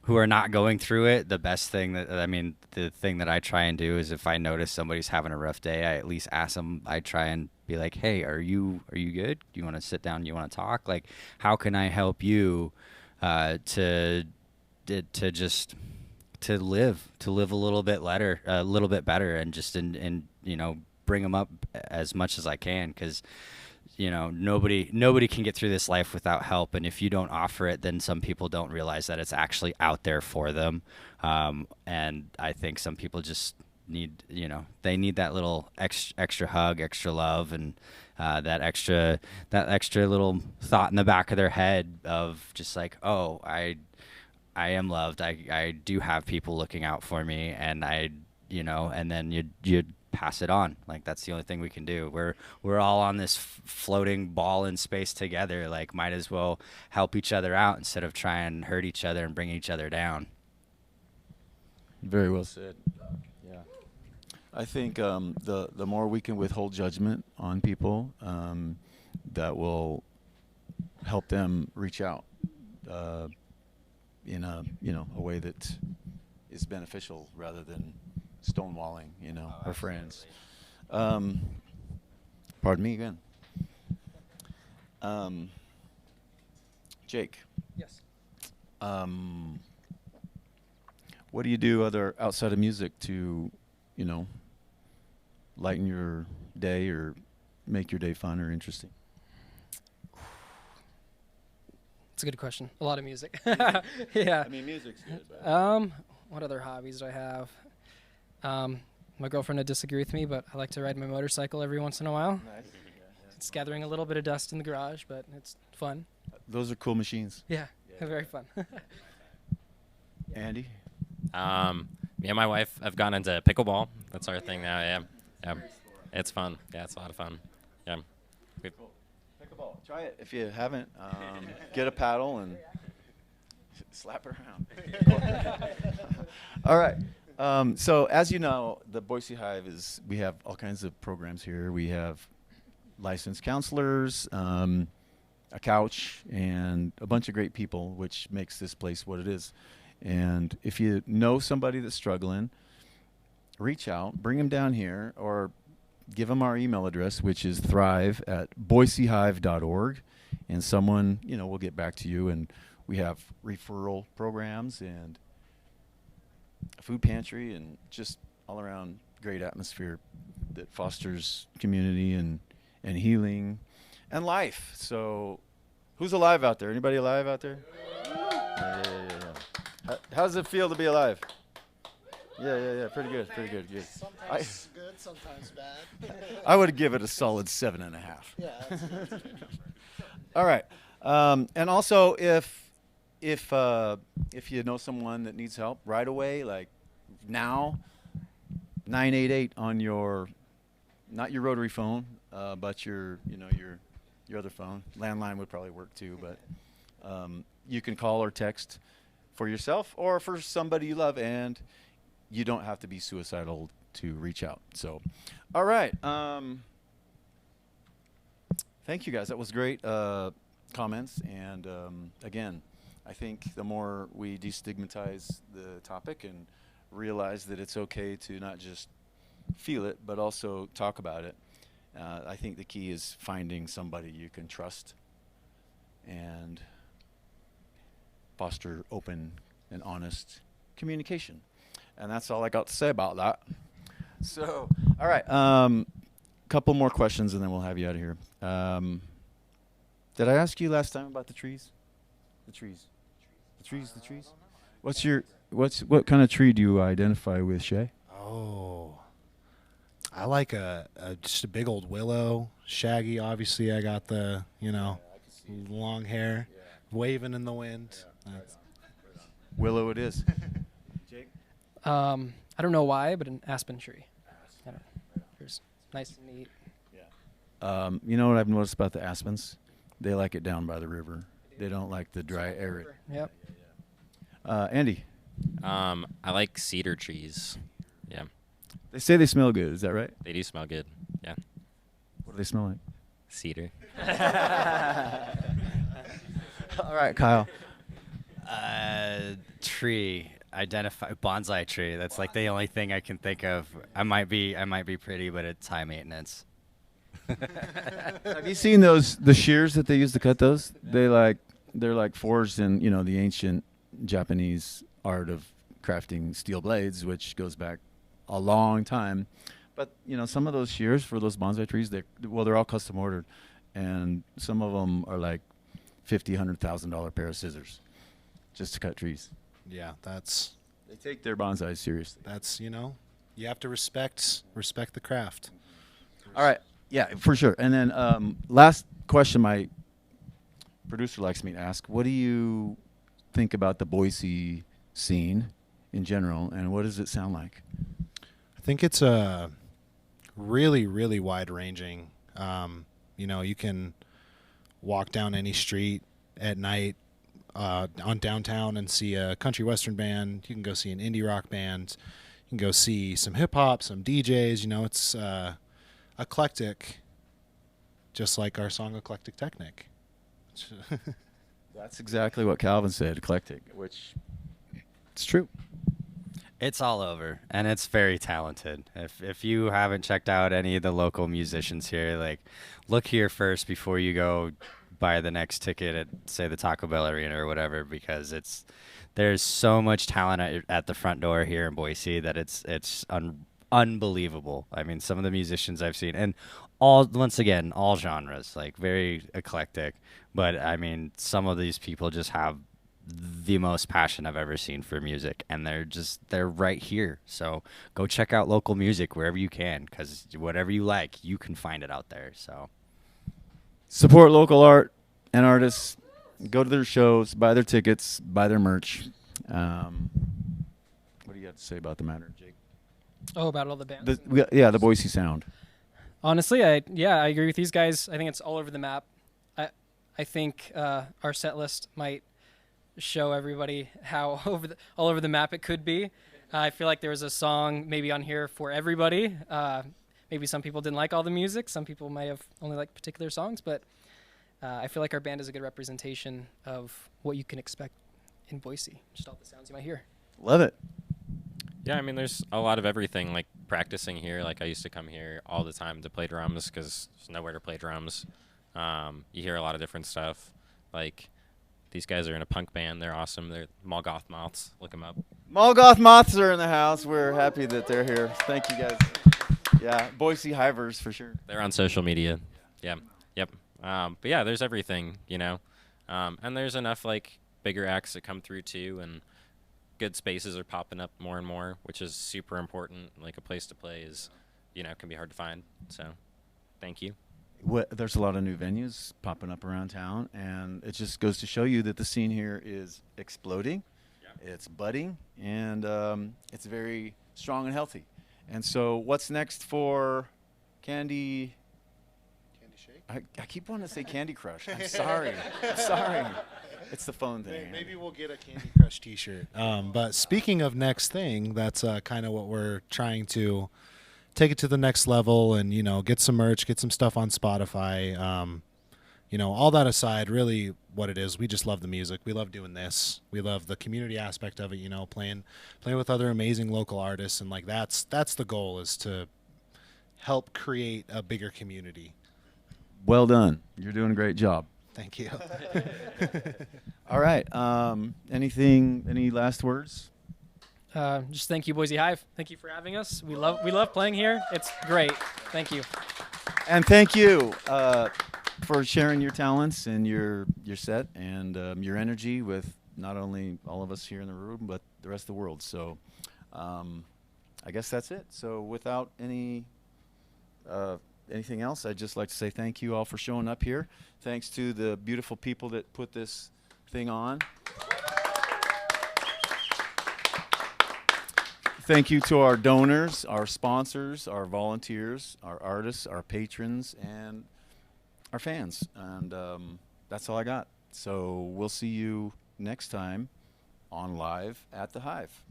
[SPEAKER 9] who are not going through it, the thing that I try and do is, if I notice somebody's having a rough day, I at least ask them. I try and be like, hey, are you good? Do you want to sit down? You want to talk? Like, how can I help you to to live a little bit better, and just and you know, bring them up as much as I can, because you know, nobody can get through this life without help, and if you don't offer it, then some people don't realize that it's actually out there for them. And I think some people just need, you know, they need that little extra hug, extra love, and that extra little thought in the back of their head of just like, oh, I am loved. I do have people looking out for me, and you know, and then you pass it on. Like, that's the only thing we can do. We're all on this floating ball in space together. Like, might as well help each other out instead of try and hurt each other and bring each other down.
[SPEAKER 1] Very well said. Yeah, I think the more we can withhold judgment on people, that will help them reach out in a way that is beneficial rather than stonewalling, you know, our friends. Pardon me again. Jake.
[SPEAKER 5] Yes.
[SPEAKER 1] What do you do outside of music to, you know, lighten your day or make your day fun or interesting?
[SPEAKER 5] It's a good question. A lot of music. Yeah.
[SPEAKER 1] I mean, music's good. But
[SPEAKER 5] What other hobbies do I have? My girlfriend would disagree with me, but I like to ride my motorcycle every once in a while.
[SPEAKER 1] nice.
[SPEAKER 5] It's gathering a little bit of dust in the garage, but it's fun.
[SPEAKER 1] Those are cool machines.
[SPEAKER 5] Yeah, very fun.
[SPEAKER 1] Andy?
[SPEAKER 10] Me and my wife have gone into pickleball. That's our thing now. Yeah. It's fun. Yeah, it's a lot of fun. Yeah.
[SPEAKER 1] Cool. Pickleball. Try it if you haven't. Get a paddle and slap it around. All right. So as you know, the Boise Hive we have all kinds of programs here. We have licensed counselors, a couch, and a bunch of great people, which makes this place what it is. And if you know somebody that's struggling, reach out, bring them down here, or give them our email address, which is thrive@boisehive.org, and someone, you know, will get back to you. And we have referral programs and a food pantry and just all around great atmosphere that fosters community and healing and life. So who's alive out there? Anybody alive out there? Yeah. How does it feel to be alive? Yeah. Pretty good.
[SPEAKER 7] Sometimes good, sometimes bad.
[SPEAKER 1] I would give it a solid 7.5.
[SPEAKER 7] Yeah.
[SPEAKER 1] All right. And also, if you know someone that needs help right away, like now, 988 on your, not your rotary phone, but your other phone. Landline would probably work too, but you can call or text for yourself or for somebody you love, and you don't have to be suicidal to reach out. So, all right. Thank you guys. That was great comments, and again, I think the more we destigmatize the topic and realize that it's okay to not just feel it, but also talk about it, I think the key is finding somebody you can trust and foster open and honest communication. And that's all I got to say about that. So, all right, couple more questions and then we'll have you out of here. Did I ask you last time about the trees? The trees. What kind of tree do you identify with, Shay?
[SPEAKER 4] Oh, I like just a big old willow. Shaggy, obviously. I got the, long hair, waving in the wind.
[SPEAKER 1] Willow it is. Jake?
[SPEAKER 5] I don't know why, but an aspen tree. It's nice and neat.
[SPEAKER 1] You know what I've noticed about the aspens? They like it down by the river. They don't like the dry arid.
[SPEAKER 5] Yep.
[SPEAKER 1] Andy?
[SPEAKER 10] I like cedar trees. Yeah.
[SPEAKER 1] They say they smell good. Is that right?
[SPEAKER 10] They do smell good. Yeah.
[SPEAKER 1] What do they smell like?
[SPEAKER 10] Cedar.
[SPEAKER 1] All right, Kyle.
[SPEAKER 9] Tree. Identify bonsai tree. That's like the only thing I can think of. I might be pretty, but it's high maintenance.
[SPEAKER 1] Have you seen the shears that they use to cut those? They're like forged in the ancient Japanese art of crafting steel blades, which goes back a long time. But some of those shears for those bonsai trees, they're all custom ordered, and some of them are like $50,000-$100,000 pair of scissors just to cut trees.
[SPEAKER 4] Yeah,
[SPEAKER 1] They take their bonsai seriously.
[SPEAKER 4] that's you have to respect the craft.
[SPEAKER 1] All right. Yeah, for sure. And then last question my producer likes me to ask, what do you think about the Boise scene in general, and what does it sound like?
[SPEAKER 4] I think it's a really, really wide-ranging. You can walk down any street at night on downtown and see a country western band. You can go see an indie rock band. You can go see some hip-hop, some DJs. It's eclectic, just like our song Eclectic Technic.
[SPEAKER 1] That's exactly what Calvin said, eclectic, which it's true.
[SPEAKER 9] It's all over, and it's very talented. If you haven't checked out any of the local musicians here, like, look here first before you go buy the next ticket at, say, the Taco Bell Arena or whatever, because there's so much talent at the front door here in Boise that it's unbelievable. I mean, some of the musicians I've seen, and once again, all genres, like very eclectic. But I mean, some of these people just have the most passion I've ever seen for music, and they're right here. So go check out local music wherever you can, because whatever you like, you can find it out there. So
[SPEAKER 1] Support local art and artists. Go to their shows, buy their tickets, buy their merch. What do you have to say about the matter, Jake?
[SPEAKER 5] Oh, about all the bands.
[SPEAKER 1] The Boise sound.
[SPEAKER 5] Honestly, I agree with these guys. I think it's all over the map. I think our set list might show everybody how all over the map it could be. I feel like there was a song maybe on here for everybody. Maybe some people didn't like all the music. Some people might have only liked particular songs, but I feel like our band is a good representation of what you can expect in Boise. Just all the sounds you might hear.
[SPEAKER 1] Love it.
[SPEAKER 10] Yeah, I mean, there's a lot of everything. Like practicing here, like I used to come here all the time to play drums because there's nowhere to play drums. You hear a lot of different stuff. Like these guys are in a punk band. They're awesome. They're Molgoth Moths. Look them up.
[SPEAKER 1] Molgoth Moths are in the house. We're happy that they're here. Thank you, guys. Yeah, Boise Hivers for sure.
[SPEAKER 10] They're on social media. Yeah, yep. But yeah, there's everything, and there's enough like bigger acts that come through too, and good spaces are popping up more and more, which is super important. Like a place to play is, can be hard to find. So, thank you.
[SPEAKER 1] There's a lot of new venues popping up around town, and it just goes to show you that the scene here is exploding. Yeah. It's budding, and it's very strong and healthy. And so what's next for Candy?
[SPEAKER 4] Candy Shake?
[SPEAKER 1] I keep wanting to say Candy Crush. I'm sorry. I'm sorry. It's the phone thing.
[SPEAKER 4] Maybe we'll get a Candy Crush t-shirt. But speaking of next thing, that's kind of what we're trying to take it to the next level and, get some merch, get some stuff on Spotify. All that aside, really what it is, we just love the music. We love doing this. We love the community aspect of it, playing with other amazing local artists. And like, that's the goal, is to help create a bigger community.
[SPEAKER 1] Well done. You're doing a great job.
[SPEAKER 4] Thank you.
[SPEAKER 1] All right. Any last words?
[SPEAKER 5] Just thank you, Boise Hive. Thank you for having us. We love playing here. It's great. Thank you.
[SPEAKER 1] And thank you for sharing your talents and your set and your energy with not only all of us here in the room, but the rest of the world. So I guess that's it. So without anything else, I'd just like to say thank you all for showing up here. Thanks to the beautiful people that put this thing on. Thank you to our donors, our sponsors, our volunteers, our artists, our patrons, and our fans. And that's all I got. So we'll see you next time on Live at the Hive.